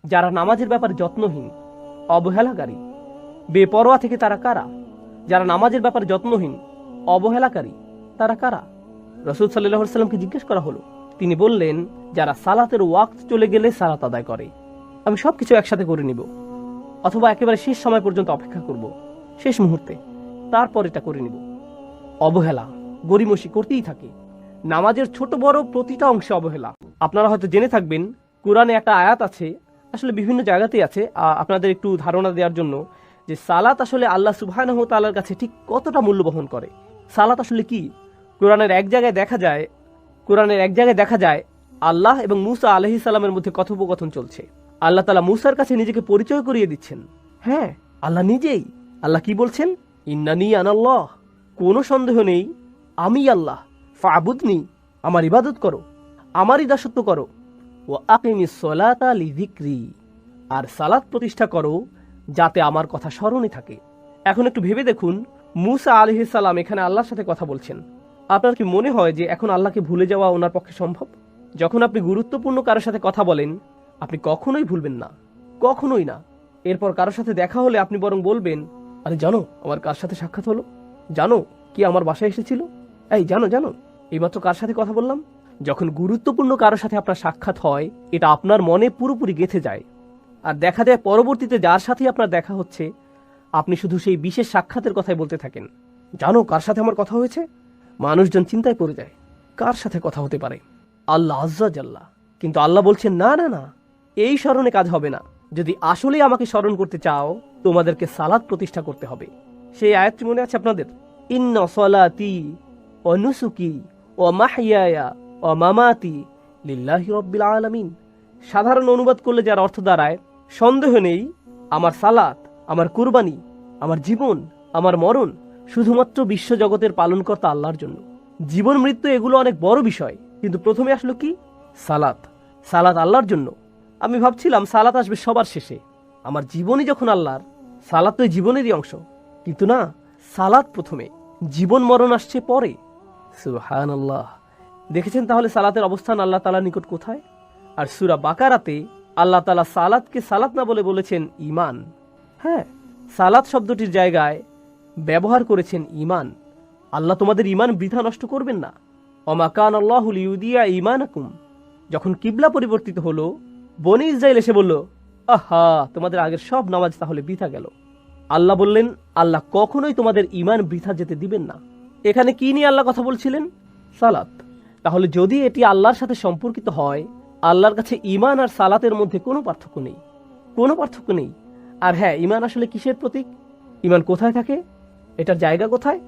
যারা নামাজের ব্যাপারে যত্নহীন, অবহেলাকারী, বেপরোয়া থেকে তারা কারা? যারা নামাজের ব্যাপারে যত্নহীন, অবহেলাকারী, তারা কারা? রাসূল সাল্লাল্লাহু আলাইহি ওয়াসাল্লামকে জিজ্ঞেস করা হলো। তিনি বললেন, যারা সালাতের ওয়াক্ত চলে গেলে সালাত আদায় করে। আমি সবকিছু একসাথে করে নিব, অথবা একেবারে শেষ সময় পর্যন্ত অপেক্ষা করব, শেষ মুহূর্তে, তারপর এটা করে নিব। অবহেলা, গরিমসি করতেই থাকে। নামাজের ছোট বড় প্রতিটা অংশে অবহেলা। আপনারা হয়তো জেনে থাকবেন, কোরআনে একটা আয়াত আছে, আসলে বিভিন্ন জায়গাতেই আছে, আপনাদের একটু ধারণা দেওয়ার জন্য, যে সালাত আসলে আল্লাহ সুবহানাহু ওয়া তাআলার কাছে ঠিক কতটা মূল্য বহন করে। সালাত আসলে কি? কোরআনের এক জায়গায় দেখা যায় আল্লাহ এবং মূসা আলাইহিস সালামের মধ্যে কথোপকথন চলছে। আল্লাহ তাআলা মূসার কাছে নিজেকে পরিচয় করিয়ে দিচ্ছেন। হ্যাঁ, আল্লাহ নিজেই। আল্লাহ কি বলছেন? ইন্নানি আনাল্লাহ, কোনো সন্দেহ নেই আমি আল্লাহ, ফাবুদনি, আমার ইবাদত করো, আমারই দাসত্ব করো, ও আকিমিস সলাতা লিযিকরি, আর সালাত প্রতিষ্ঠা করো যাতে আমার কথা স্মরণে থাকে। এখন একটু ভেবে দেখুন, মূসা আলাইহিস সালাম এখানে আল্লাহর সাথে কথা বলছেন। আপনার কি মনে হয় যে এখন আল্লাহকে ভুলে যাওয়া ওনার পক্ষে সম্ভব? যখন আপনি গুরুত্বপূর্ণ কারোর সাথে কথা বলেন, আপনি কখনোই ভুলবেন না, কখনোই না। এরপর কারোর সাথে দেখা হলে আপনি বরং বলবেন, আরে জানো আমার কার সাথে সাক্ষাৎ হলো, জানো কি আমার বাসায় এসেছিল, এই জানো এইমাত্র কার সাথে কথা বললাম। যখন গুরুত্বপূর্ণ কারোর সাথে আপনার সাক্ষাৎ হয়, এটা আপনার মনে পুরোপুরি গেঁথে যায়। আর দেখা যায় পরবর্তীতে যার সাথে আপনার দেখা হচ্ছে, আপনি শুধু সেই বিশেষ সাক্ষাতের কথাই বলতে থাকেন। জানো কার সাথে আমার কথা হয়েছে? মানুষজন চিন্তায় পড়ে যায়, কার সাথে কথা হতে পারে? আল্লাহ আজ্জা জাল্লা। কিন্তু আল্লাহ বলছেন, না না না, এই স্মরণে কাজ হবে না। যদি আসলেই আমাকে স্মরণ করতে চাও, তোমাদেরকে সালাত প্রতিষ্ঠা করতে হবে। সেই আয়াতটি মনে আছে আপনাদের? ইন্না সলাতি ওয়া নুসুকি ওয়া মাহইয়ায়া ওয়া মামাতি লিল্লাহি রাব্বিল আলামিন। সাধারণ অনুবাদ করলে যার অর্থ দাঁড়ায়, সন্দেহ নেই আমার সালাত, আমার কুরবানি, আমার জীবন, আমার মরণ শুধুমাত্র বিশ্বজগতের পালনকর্তা আল্লাহর জন্য। জীবন মৃত্যু এগুলো অনেক বড় বিষয়, কিন্তু প্রথমে আসলো কি? সালাত। সালাত আল্লাহর জন্য। আমি ভাবছিলাম সালাত আসবে সবার শেষে। আমার জীবনই যখন আল্লাহর, সালাত তো জীবনেরই অংশ। কিন্তু না, সালাত প্রথমে, জীবন মরণ আসছে পরে। সুবহানাল্লাহ। দেখেছেন তাহলে সালাতের অবস্থান আল্লাহ তাআলার নিকট কোথায়? আর সূরা বাকারাতে আল্লাহ তাআলা সালাতকে সালাত না বলে বলেছেন ঈমান। হ্যাঁ, সালাত শব্দটির জায়গায় ব্যবহার করেছেন ঈমান। আল্লাহ তোমাদের ঈমান বৃথা নষ্ট করবেন না। ওমা কানা আল্লাহু লিইউদিয়া ঈমানাকুম। যখন কিবলা পরিবর্তিত হলো, বনী ইসরাইল এসে বলল, আহা, তোমাদের আগের সব নামাজ তাহলে বৃথা গেল। আল্লাহ বললেন, আল্লাহ কখনোই তোমাদের ঈমান বৃথা যেতে দিবেন না। এখানে কি নিয়ে আল্লাহ কথা বলছিলেন? সালাত। তাহলে যদি এটি আল্লাহর সাথে সম্পর্কিত হয়, আল্লাহর কাছে ঈমান আর সালাতের মধ্যে কোনো পার্থক্য নেই। আর হ্যাঁ, ঈমান আসলে কিসের প্রতীক? ঈমান কোথায় থাকে? এটার জায়গা কোথায়?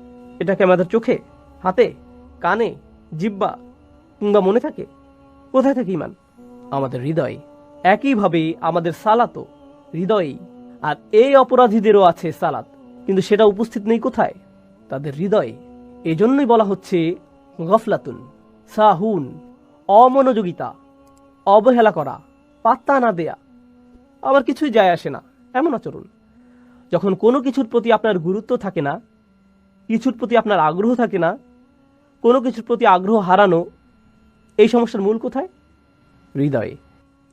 এটা কি আমাদের চোখে, হাতে, কানে, জিহ্বা কিংবা মনে থাকে? কোথায় থাকে ঈমান? আমাদের হৃদয়ে। একইভাবে আমাদের সালাতও হৃদয়েই। আর এই অপরাধীদেরও আছে সালাত, কিন্তু সেটা উপস্থিত নেই কোথায়? তাদের হৃদয়ে। এজন্যই বলা হচ্ছে গফলাতুন, সাহুন, অমনোযোগিতা, অবহেলা করা, পাত্তা না দেয়া, আবার কিছুই যায় আসে না, এমন আচরণ। যখন কোনো কিছুর প্রতি আপনার গুরুত্ব থাকে না, কিছুর প্রতি আপনার আগ্রহ থাকে না, কোনো কিছুর প্রতি আগ্রহ হারানো, এই সমস্যার মূল কোথায়? হৃদয়ে।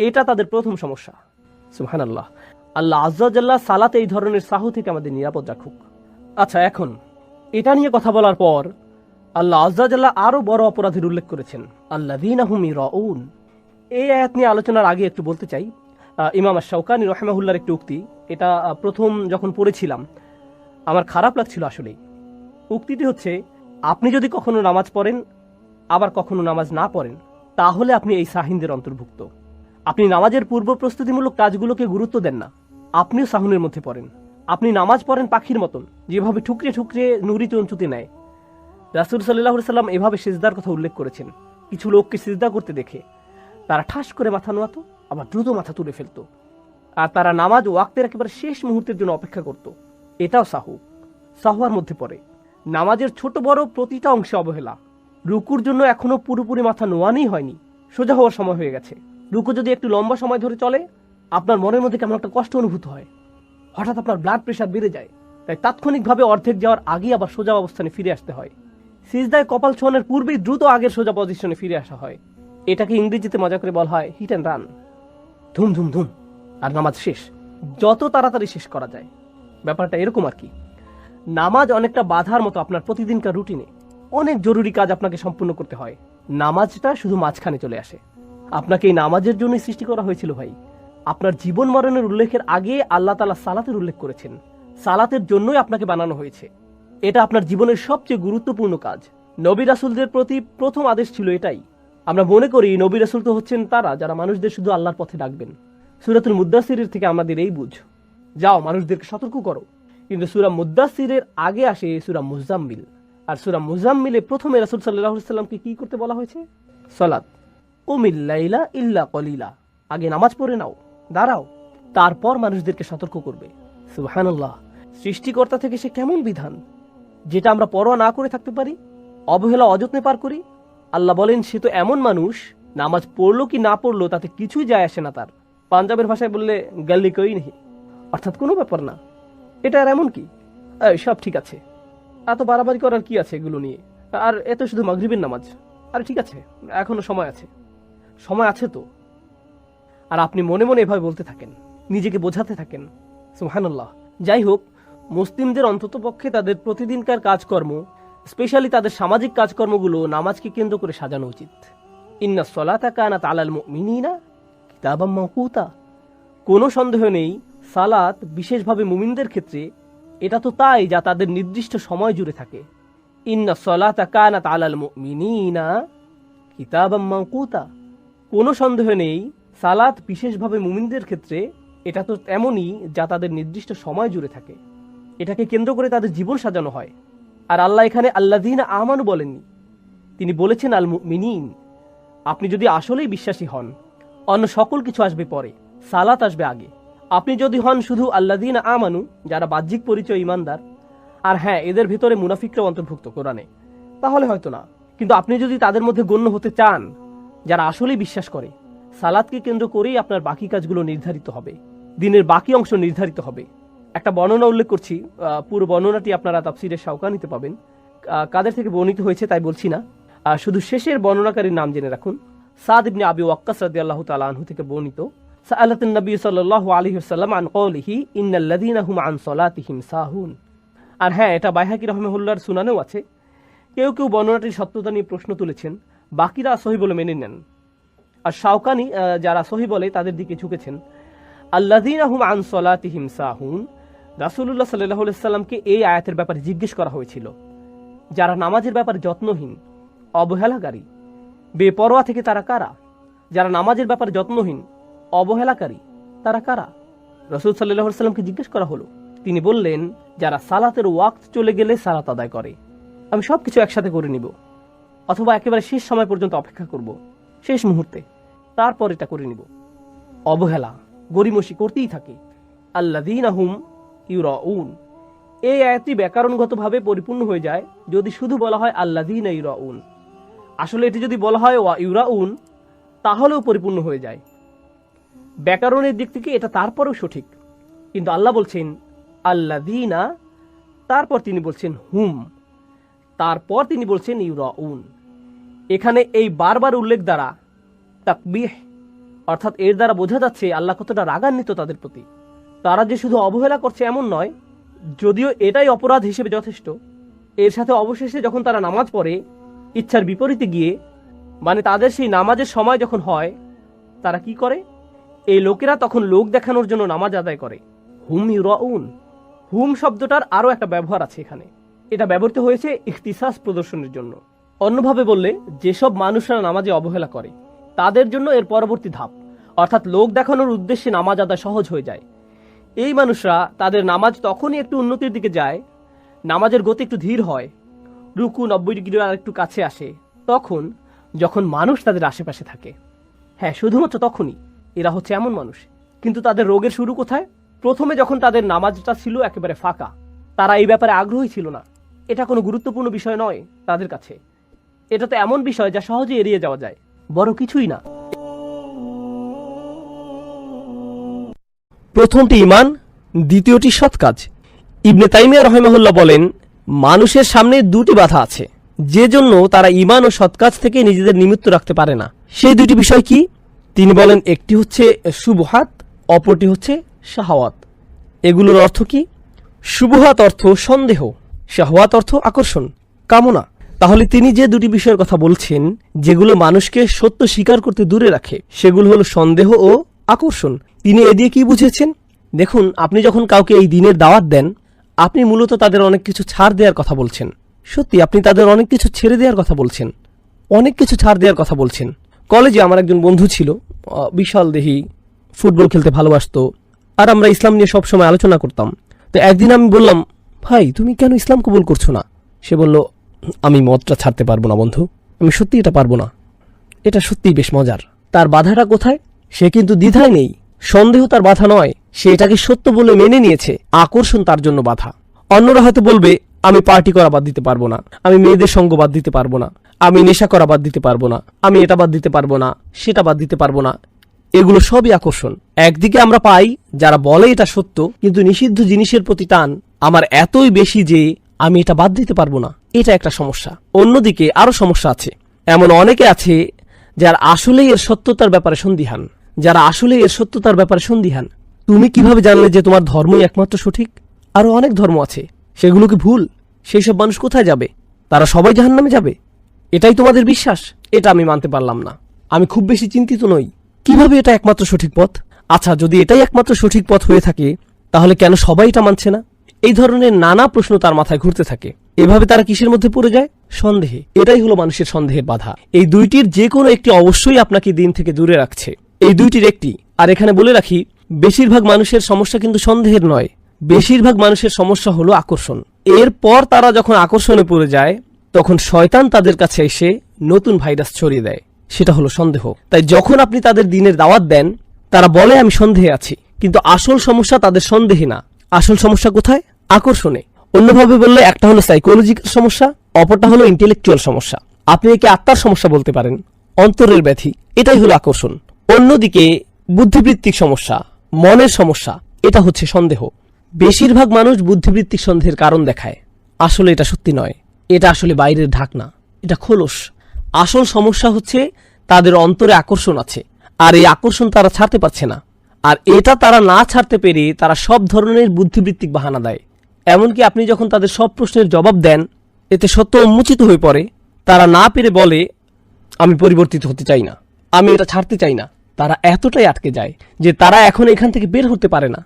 এটা তাদের প্রথম সমস্যা। সুবহানাল্লাহ। আল্লাহ আজ্জা জাল্লা সালাতে এই ধরনের সাহু থেকে আমাদের নিরাপদ রাখুক। আচ্ছা, এখন এটা নিয়ে কথা বলার পর আল্লাহ আজ্জা জাল্লা আরো বড় অপরাধের উল্লেখ করেছেন, আল্লাযীনা হুম ইরাউন। এই আয়াত নিয়ে আলোচনার আগে একটু বলতে চাই, ইমাম আশ-শাওকানী রাহিমাহুল্লাহর একটি উক্তি, এটা প্রথম যখন পড়েছিলাম আমার খারাপ লাগছিল আসলে। উক্তিটি হচ্ছে, আপনি যদি কখনো নামাজ পড়েন আবার কখনো নামাজ না পড়েন, তাহলে আপনি এই সাহিনদের অন্তর্ভুক্ত। আপনি নামাজের পূর্ব প্রস্তুতিমূলক কাজগুলোকে গুরুত্ব দেন না, আপনিও সাহুনের মধ্যে পড়েন। আপনি নামাজ পড়েন পাখির মতন, যেভাবে ঠুকরে ঠুকরে নুরি চঞ্চুতে নেয়। রাসূল সাল্লাল্লাহু আলাইহি সাল্লাম এভাবে সিজদার কথা উল্লেখ করেছেন। কিছু লোককে সিজদা করতে দেখে তারা ঠাস করে মাথা নোয়াতো, আবার দ্রুত মাথা তুলে ফেলত, আর তারা নামাজ ওয়াক্তের একেবারে শেষ মুহূর্তের জন্য অপেক্ষা করত। এটাও সাহুয়ার মধ্যে পড়ে। নামাজের ছোট বড় প্রতিটা অংশে অবহেলা। রুকুর জন্য এখনো পুরোপুরি মাথা নোয়ানোই হয়নি, সোজা হওয়ার সময় হয়ে গেছে। রুকু যদি একটু লম্বা সময় ধরে চলে, আপনার মনের মধ্যে কেমন একটা কষ্ট অনুভূত হয়, হঠাৎ আপনার ব্লাড প্রেশার বেড়ে যায়। তাই তাৎক্ষণিকভাবে অর্ধেক যাওয়ার আগে আবার সোজা অবস্থানে ফিরে আসতে হয়। সিজদায় কপাল ছোঁয়ানোর পূর্বেই দ্রুত আগের সোজা পজিশনে ফিরে আসা হয়। এটাকে ইংরেজিতে মজা করে বলা হয় হিট অ্যান্ড রান, ধুম ধুম ধুম। আর নামাজ শেষ, যত তাড়াতাড়ি শেষ করা যায়। ব্যাপারটা এরকম আর কি। নামাজ অনেকটা বাধার মতো আপনার প্রতিদিনকার রুটিনে। অনেক জরুরি কাজ আপনাকে সম্পূর্ণ করতে হয়, নামাজটা শুধু মাঝখানে চলে আসে। আপনাকে এই নামাজের জন্যই সৃষ্টি করা হয়েছিল ভাই। আপনার জীবন মরণের উল্লেখের আগে আল্লাহ তাআলা সালাতের উল্লেখ করেছেন। সালাতের জন্যই আপনাকে বানানো হয়েছে। এটা আপনার জীবনের সবচেয়ে গুরুত্বপূর্ণ কাজ। নবী রাসূলদের প্রতি প্রথম আদেশ ছিল এটাই। আমরা মনে করি নবী রাসূল তো হচ্ছেন তারা যারা মানুষদের শুধু আল্লাহর পথে ডাকবেন। সূরাতুল মুদ্দাসসিরের থেকে আমাদের এই বুঝ, যাও মানুষদেরকে সতর্ক করো। কিন্তু সূরা মুদ্দাসসিরের আগে আসে সূরা মুজাম্মিল। আর সূরা মুজাম্মিলে প্রথমে রাসূল সাল্লাল্লাহু আলাইহি ওয়াসাল্লামকে কি করতে বলা হয়েছে? সালাত। কুমিল লাইলা ইল্লা কলিলা, আগে নামাজ পড়ে নাও, দাঁড়াও, তারপর মানুষদেরকে সতর্ক করবে। সুবহানাল্লাহ, সৃষ্টিকর্তা থেকে সে কেমন বিধান যেটা আমরা পরোয়া না করে থাকতে পারি, অবহেলা অযত্নে পার করি। আল্লাহ বলেন সে তো এমন মানুষ, নামাজ পড়লো কি না পড়লো তাতে কিছুই যায় আসে না তার। পাঞ্জাবের ভাষায় বললে গাল্লি কই নেই, অর্থাৎ কোনো ব্যাপার না, এটা আর এমন কি, সব ঠিক আছে, এত বাড়াবাড়ি করার কি আছে এগুলো নিয়ে, আর এত শুধু মাগরিবের নামাজ, আরে ঠিক আছে, এখনো সময় আছে, সময় আছে তো। আর আপনি মনে মনে এভাবে বলতে থাকেন, নিজেকে বোঝাতে থাকেন। সুবহানাল্লাহ। যাই হোক, মুসলিমদের অন্ততপক্ষে তাদের প্রতিদিনকার কাজকর্ম, স্পেশালি তাদের সামাজিক কাজকর্মগুলো নামাজকে কেন্দ্র করে সাজানো উচিত। ইন্নাস সালাতা কানাত আলাল মুমিনিনা কিতাবাম মাওকুতা। কোনো সন্দেহ নেই সালাত বিশেষভাবে মুমিনদের ক্ষেত্রে এটা তো তাই যা তাদের নির্দিষ্ট সময় জুড়ে থাকে। ইন্নাস সালাতা কানাত আলাল মুমিনিনা কিতাবাম মাওকুতা। কোনো সন্দেহ নেই সালাত বিশেষভাবে মুমিনদের ক্ষেত্রে এটা তো এমনই যা তাদের নির্দিষ্ট সময় জুড়ে থাকে। এটাকে কেন্দ্র করে তাদের জীবন সাজানো হয়। আর আল্লাহ এখানে আল্লাযীনা আমানু বলেননি, তিনি বলেছেন আল মুমিনিন। আপনি যদি আসলেই বিশ্বাসী হন, অন্য সকল কিছু আসবে পরে, সালাত আসবে আগে। আপনি যদি হন শুধু আল্লাযীনা আমানু, যারা বাহ্যিক পরিচয় ইমানদার, আর হ্যাঁ এদের ভিতরে মুনাফিকরাও অন্তর্ভুক্ত কোরআনে, তাহলে হয়তো না। কিন্তু আপনি যদি তাদের মধ্যে গণ্য হতে চান যারা আসলেই বিশ্বাস করে, সালাতকে কেন্দ্র করেই আপনার বাকি কাজগুলো নির্ধারিত হবে, দিনের বাকি অংশ নির্ধারিত হবে। একটা বর্ণনা উল্লেখ করছি, পুরো বর্ণনাটি আপনারা তাফসীরে শাওকানিতে পাবেন। কাদের থেকে বর্ণিত হয়েছে তাই বলছি না, শুধু শেষের বর্ণনাকারীর নাম জেনে রাখুন। সাদ ইবনে আবি ওয়াক্কাস রাদিয়াল্লাহু তাআলা আনহু থেকে বর্ণিত, সাআলাতুন নবী সাল্লাল্লাহু আলাইহি ওয়াসাল্লাম আন কওলিহি ইন্নাল্লাযীনা হুম আন সালাতিহিম সাহুন। আর হ্যাঁ, এটা বাইহাকী রাহিমাহুল্লাহর সুনানেও আছে। কেউ কেউ বর্ণনাটির সত্যতা নিয়ে প্রশ্ন তুলেছেন, বাকিরা সহিহ বলে মেনে নেন। আর শাওকানি যারা সহিহ বলে তাদের দিকে ঝুঁকেছেন। আল্লাযীনা হুম আন সালাতিহিম সাহুন, রাসূলুল্লাহ সাল্লাল্লাহু আলাইহি ওয়াসাল্লামকে এই আয়াতের ব্যাপারে জিজ্ঞেস করা হয়েছিল, যারা নামাজের ব্যাপারে যত্নহীন, অবহেলাকারী, বেপরোয়া থেকে তারা কারা? যারা নামাজের ব্যাপারে যত্নহীন, অবহেলাকারী, তারা কারা? রাসূল সাল্লাল্লাহু আলাইহি ওয়াসাল্লামকে জিজ্ঞেস করা হলো। তিনি বললেন, যারা সালাতের ওয়াক্ত চলে গেলে সালাত আদায় করে। আমি সবকিছু একসাথে করে নিব, অথবা একেবারে শেষ সময় পর্যন্ত অপেক্ষা করব, শেষ মুহূর্তে, তারপর এটা করে নিব। অবহেলা, গরিমসি করতেই থাকে। আল্লাযীনা হুম ইউরাউন, এই আয়াতটি ব্যাকরণগতভাবে পরিপূর্ণ হয়ে যায় যদি শুধু বলা হয় আল্লাযীনা ইউরাউন। আসলে এটি যদি বলা হয় ওয়া ইউরাউন, তাহলেও পরিপূর্ণ হয়ে যায়। ব্যাকরণের দিক থেকে এটা তারপরেও সঠিক। কিন্তু আল্লাহ বলছেন আল্লাযীনা, তারপর তিনি বলছেন হুম, তারপর তিনি বলছেন ইউরাউন। এখানে এই বারবার উল্লেখ দ্বারা তাকবীহ, অর্থাৎ এর দ্বারা বোঝা যাচ্ছে আল্লাহ কতটা রাগান্বিত তাদের প্রতি। তারা যে শুধু অবহেলা করছে এমন নয়, যদিও এটাই অপরাধ হিসেবে যথেষ্ট। এর সাথে অবশেষে যখন তারা নামাজ পড়ে ইচ্ছার বিপরীতে গিয়ে, মানে তাদের সেই নামাজের সময় যখন হয়, তারা কি করে? এই লোকেরা তখন লোক দেখানোর জন্য নামাজ আদায় করে। হুম ইউরাউন, হুম শব্দটার আরও একটা ব্যবহার আছে এখানে। এটা ব্যবহৃত হয়েছে ইখতিসাস প্রদর্শনের জন্য। অন্যভাবে বললে, যেসব মানুষরা নামাজে অবহেলা করে তাদের জন্য এর পরবর্তী ধাপ, অর্থাৎ লোক দেখানোর উদ্দেশ্যে নামাজ আদায় সহজ হয়ে যায়। এই মানুষরা তাদের নামাজ তখনই একটু উন্নতির দিকে যায়, নামাজের গতি একটু ধীর হয়, রুকু 90 ডিগ্রি আর একটু কাছে আসে, তখন যখন মানুষ তাদের আশেপাশে থাকে। হ্যাঁ, শুধুমাত্র তখনই। এরা হচ্ছে এমন মানুষ। কিন্তু তাদের রোগের শুরু কোথায়? প্রথমে যখন তাদের নামাজটা ছিল একেবারে ফাঁকা, তারা এই ব্যাপারে আগ্রহী ছিল না। এটা কোনো গুরুত্বপূর্ণ বিষয় নয় তাদের কাছে। এটা তো এমন বিষয় যা সহজে এড়িয়ে যাওয়া যায়, বড় কিছুই না। প্রথমটি ঈমান, দ্বিতীয়টি সৎ কাজ। ইবনে তাইমিয়া রাহিমাহুল্লাহ বলেন, মানুষের সামনে দুটি বাধা আছে, যে জন্য তারা ঈমান ও সৎ কাজ থেকে নিজেদের নিমিত্ত রাখতে পারে না। সেই দুটি বিষয় কি? তিনি বলেন, একটি হচ্ছে শুবহাত, অপরটি হচ্ছে শাহওয়াত। এগুলোর অর্থ কি? শুবহাত অর্থ সন্দেহ, শাহওয়াত অর্থ আকর্ষণ, কামনা। তাহলে তিনি যে দুটি বিষয়ের কথা বলছেন যেগুলো মানুষকে সত্য স্বীকার করতে দূরে রাখে, সেগুলো হলো সন্দেহ ও আকর্ষণ। তিনি এ দিয়ে কি বুঝেছেন? দেখুন, আপনি যখন কাউকে এই দিনের দাওয়াত দেন, আপনি মূলত তাদের অনেক কিছু ছাড় দেওয়ার কথা বলছেন। সত্যি, আপনি তাদের অনেক কিছু ছেড়ে দেওয়ার কথা বলছেন, অনেক কিছু ছাড় দেওয়ার কথা বলছেন। কলেজে আমার একজন বন্ধু ছিল, বিশাল দেহি, ফুটবল খেলতে ভালোবাসতো, আর আমরা ইসলাম নিয়ে সবসময় আলোচনা করতাম। তো একদিন আমি বললাম, ভাই তুমি কেন ইসলাম কবুল করছো না? সে বলল, আমি মদটা ছাড়তে পারবো না বন্ধু, আমি সত্যি এটা পারবো না। এটা সত্যিই বেশ মজার। তার বাধাটা কোথায়? সে কিন্তু দ্বিধায় নেই, সন্দেহ তার বাধা নয়, সে এটাকে সত্য বলে মেনে নিয়েছে, আকর্ষণ তার জন্য বাধা। অন্যরা হয়তো বলবে, আমি পার্টি করা বাদ দিতে পারবো না, আমি মেয়েদের সঙ্গ বাদ দিতে পারবো না, আমি নেশা করা বাদ দিতে পারবো না, আমি এটা বাদ দিতে পারবো না, সেটা বাদ দিতে পারবো না। এগুলো সবই আকর্ষণ। একদিকে আমরা পাই যারা বলে এটা সত্য, কিন্তু নিষিদ্ধ জিনিসের প্রতি টান আমার এতই বেশি যে আমি এটা বাদ দিতে পারবো না, এটা একটা সমস্যা। অন্যদিকে আরো সমস্যা আছে। এমন অনেকে আছে যারা আসলেই এর সত্যতার ব্যাপারে সন্দিহান, যারা আসলে এর সত্যতার ব্যাপারে সন্দিহান। তুমি কিভাবে জানলে যে তোমার ধর্মই একমাত্র সঠিক? আরো অনেক ধর্ম আছে, সেগুলো কি ভুল? সেই সব মানুষ কোথায় যাবে? তারা সবাই জাহান্নামে যাবে, এটাই তোমাদের বিশ্বাস? এটা আমি মানতে পারলাম না। আমি খুব বেশি চিন্তিত নই, কিভাবে এটা একমাত্র সঠিক পথ? আচ্ছা, যদি এটাই একমাত্র সঠিক পথ হয়ে থাকে, তাহলে কেন সবাই এটা মানছে না? এই ধরনের নানা প্রশ্ন তার মাথায় ঘুরতে থাকে। এভাবে তারা কিসের মধ্যে পড়ে যায়? সন্দেহে। এটাই হলো মানুষের সন্দেহের বাধা। এই দুইটির যে কোনো একটি অবশ্যই আপনাকে দিন থেকে দূরে রাখছে, এই দুইটির একটি। আর এখানে বলে রাখি, বেশিরভাগ মানুষের সমস্যা কিন্তু সন্দেহের নয়, বেশিরভাগ মানুষের সমস্যা হলো আকর্ষণ। এরপর তারা যখন আকর্ষণে পড়ে যায়, তখন শয়তান তাদের কাছে এসে নতুন ভাইরাস ছড়িয়ে দেয়, সেটা হলো সন্দেহ। তাই যখন আপনি তাদের দিনের দাওয়াত দেন, তারা বলে আমি সন্দেহে আছি, কিন্তু আসল সমস্যা তাদের সন্দেহে না। আসল সমস্যা কোথায়? আকর্ষণে। অন্যভাবে বললে, একটা হলো সাইকোলজিক্যাল সমস্যা, অপরটা হলো ইন্টেলেকচুয়াল সমস্যা। আপনি একে আত্মার সমস্যা বলতে পারেন, অন্তরের ব্যাধি। এটাই হলো আকর্ষণ। অন্যদিকে বুদ্ধিবৃত্তিক সমস্যা, মনের সমস্যা, এটা হচ্ছে সন্দেহ। বেশিরভাগ মানুষ বুদ্ধিবৃত্তিক সন্দেহের কারণ দেখায়, আসলে এটা সত্যি নয়, এটা আসলে বাইরের ঢাকনা, এটা খোলস। আসল সমস্যা হচ্ছে তাদের অন্তরে আকর্ষণ আছে, আর এই আকর্ষণ তারা ছাড়তে পারছে না। আর এটা তারা না ছাড়তে পেরে তারা সব ধরনের বুদ্ধিবৃত্তিক বাহানা দেয়। এমনকি আপনি যখন তাদের সব প্রশ্নের জবাব দেন, এতে সত্য উন্মোচিত হয়ে পড়ে, তারা না পেরে বলে, আমি পরিবর্তিত হতে চাই না, আমি এটা ছাড়তে চাই না। তারা এতটাই আটকে যায় যে তারা এখন এখান থেকে বের হতে পারে না।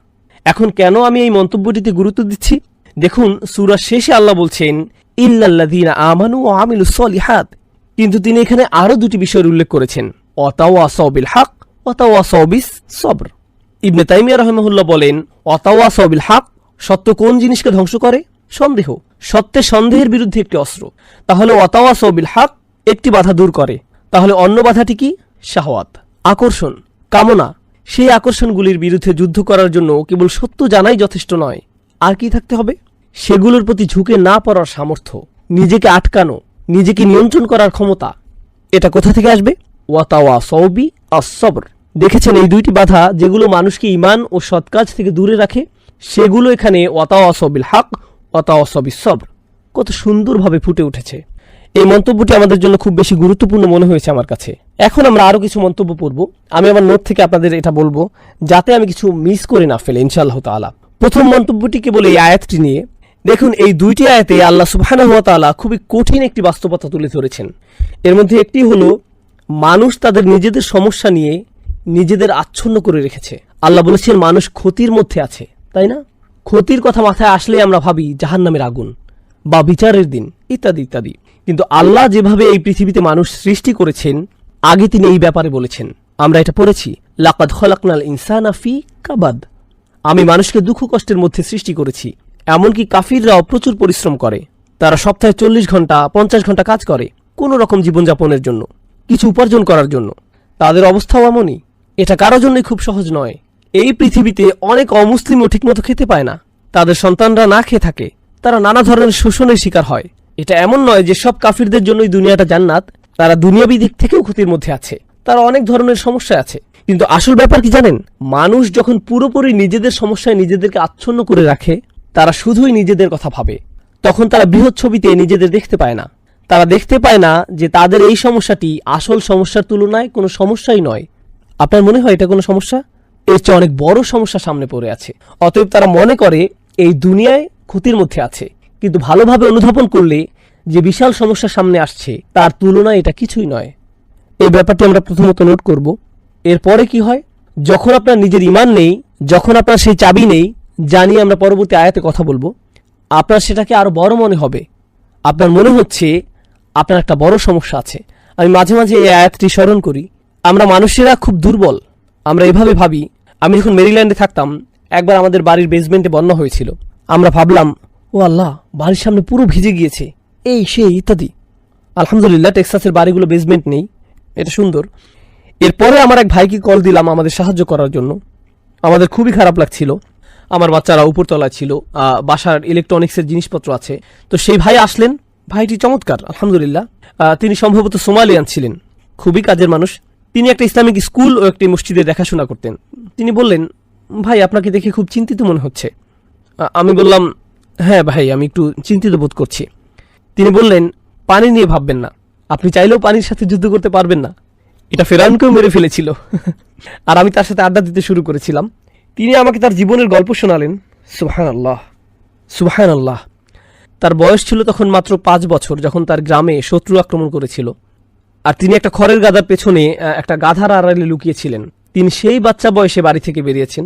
এখন কেন আমি এই মন্তব্যটিতে গুরুত্ব দিচ্ছি? দেখুন, সূরার শেষে আল্লাহ বলছেন, ইল্লাল্লাযীনা আমানু ওয়া আমিলুস সলিহাত। কিন্তু তিনি এখানে আরো দুটি বিষয়ের উল্লেখ করেছেন, ওয়াতাওয়াসাউ বিল হক ওয়াতাওয়াসাউ বিস সবর। ইবনে তাইমিয়া রাহিমাহুল্লাহ বলেন, ওয়াতাওয়াসাউ বিল হক, সত্য কোন জিনিসকে ধ্বংস করে? সন্দেহ। সত্যের সন্দেহের বিরুদ্ধে একটি অস্ত্র। তাহলে ওয়াতাওয়াসাউ বিল হক একটি বাধা দূর করে, তাহলে অন্য বাধাটি কি? শাহওয়াত, আকর্ষণ, কামনা। সেই আকর্ষণগুলির বিরুদ্ধে যুদ্ধ করার জন্য কেবল সত্য জানাই যথেষ্ট নয়, আর কি থাকতে হবে? সেগুলোর প্রতি ঝুঁকে না পড়ার সামর্থ্য, নিজেকে আটকানো, নিজেকে নিয়ন্ত্রণ করার ক্ষমতা। এটা কোথা থেকে আসবে? ওয়াতাওয়াসাউ বিস-সবর। দেখেছেন, এই দুইটি বাধা যেগুলো মানুষকে ঈমান ও সৎ কাজ থেকে দূরে রাখে, সেগুলো এখানে ওয়াতাওয়াসাউ বিল হক ওয়াতাওয়াসাউ বিস-সবর কত সুন্দরভাবে ফুটে উঠেছে। এই মন্তব্যটি আমাদের জন্য খুব বেশি গুরুত্বপূর্ণ মনে হয়েছে আমার কাছে। এখন আমরা আরো কিছু মন্তব্য পড়ব। আমি আমার নোট থেকে আপনাদের এটা বলবো, যাতে আমি কিছু মিস করে না ফেলে, ইনশাআল্লাহ তাআলা। প্রথম মন্তব্যটি কেবল এই আয়াতটি নিয়ে। দেখুন, এই দুইটি আয়াতে আল্লাহ সুবহানাহু ওয়া তাআলা খুবই কঠিন একটি বাস্তবতা তুলে ধরেছেন। এর মধ্যে একটি হলো, মানুষ তাদের নিজেদের সমস্যা নিয়ে নিজেদের আচ্ছন্ন করে রেখেছে। আল্লাহ বলেছেন মানুষ ক্ষতির মধ্যে আছে, তাই না? ক্ষতির কথা মাথায় আসলে আমরা ভাবি জাহান্নামের আগুন বা বিচারের দিন ইত্যাদি ইত্যাদি। কিন্তু আল্লাহ যেভাবে এই পৃথিবীতে মানুষ সৃষ্টি করেছেন, আগে তিনি এই ব্যাপারে বলেছেন। আমরা এটা পড়েছি, লাকাদ খলাকনাল ইনসানা ফি কাবাদ। আমি মানুষকে দুঃখ কষ্টের মধ্যে সৃষ্টি করেছি। এমনকি কাফিররাও প্রচুর পরিশ্রম করে। তারা সপ্তাহে 40 ঘন্টা 50 ঘন্টা কাজ করে কোন রকম জীবনযাপনের জন্য, কিছু উপার্জন করার জন্য। তাদের অবস্থাও এমনই। এটা কারো জন্যই খুব সহজ নয়। এই পৃথিবীতে অনেক অমুসলিমও ঠিকমতো খেতে পায় না, তাদের সন্তানরা না খেয়ে থাকে, তারা নানা ধরনের শোষণের শিকার হয়। এটা এমন নয় যে সব কাফিরদের জন্যই দুনিয়াটা জান্নাত, তারা দুনিয়াবী দিক থেকেও ক্ষতির মধ্যে আছে, তারা অনেক ধরনের সমস্যা আছে। কিন্তু আসল ব্যাপার কি জানেন? মানুষ যখন পুরোপুরি নিজেদের সমস্যায় নিজেদেরকে আচ্ছন্ন করে রাখে, তারা শুধুই নিজেদের কথা ভাবে, তখন তারা বৃহৎ ছবিতে নিজেদের দেখতে পায় না। তারা দেখতে পায় না যে তাদের এই সমস্যাটি আসল সমস্যার তুলনায় কোনো সমস্যাই নয়। আপনার মনে হয় এটা কোনো সমস্যা? এর চেয়ে অনেক বড় সমস্যা সামনে পড়ে আছে। অতএব তারা মনে করে এই দুনিয়ায় ক্ষতির মধ্যে আছে, কিন্তু ভালোভাবে অনুধাবন করলে যে বিশাল সমস্যা সামনে আসছে তার তুলনায় এটা কিছুই নয়। এই ব্যাপারটি আমরা প্রথমত নোট করব। এরপরে কি হয়, যখন আপনার নিজের ঈমান নেই, যখন আপনার সেই চাবি নেই, জানি আমরা পরবর্তী আয়াতে কথা বলবো, আপনার সেটাকে আরো বড় মনে হবে। আপনার মনে হচ্ছে আপনার একটা বড় সমস্যা আছে। আমি মাঝে মাঝে এই আয়াতটি স্মরণ করি। আমরা মানুষেরা খুব দুর্বল, আমরা এভাবে ভাবি। আমি যখন মেরিল্যান্ডে থাকতাম, একবার আমাদের বাড়ির বেসমেন্টে বন্যা হয়েছিল। আমরা ভাবলাম, ও আল্লাহ, বাড়ির সামনে পুরো ভিজে গিয়েছে, এই সেই ইত্যাদি। আলহামদুলিল্লাহ টেক্সাসের বাড়িগুলো বেসমেন্ট নেই, এটা সুন্দর। এরপরে আমার এক ভাইকে কল দিলাম আমাদের সাহায্য করার জন্য। আমাদের খুবই খারাপ লাগছিল, আমার বাচ্চারা উপরতলায় ছিল, বাসার ইলেকট্রনিক্সের জিনিসপত্র আছে। তো সেই ভাই আসলেন, ভাইটি চমৎকার আলহামদুলিল্লাহ। তিনি সম্ভবত সোমালিয়ান ছিলেন, খুবই কাজের মানুষ। তিনি একটা ইসলামিক স্কুল ও একটি মসজিদে দেখাশোনা করতেন। তিনি বললেন, ভাই আপনাকে দেখে খুব চিন্তিত মনে হচ্ছে। আমি বললাম, হ্যাঁ ভাই, আমি একটু চিন্তিত বোধ করছি। তিনি বললেন, পানি নিয়ে ভাববেন না, আপনি চাইলেও পানির সাথে যুদ্ধ করতে পারবেন না, এটা ফেরাউনকেও মেরে ফেলেছিল। আর আমি তার সাথে আড্ডা দিতে শুরু করেছিলাম। তিনি আমাকে তার জীবনের গল্প শোনালেন। সুবহানাল্লাহ, সুবহানাল্লাহ। তার বয়স ছিল তখন মাত্র 5 বছর, যখন তার গ্রামে শত্রু আক্রমণ করেছিল। আর তিনি একটা খড়ের গাদার পেছনে একটা গাধার আড়ালে লুকিয়েছিলেন। তিনি সেই বাচ্চা বয়সে বাড়ি থেকে বেরিয়েছেন।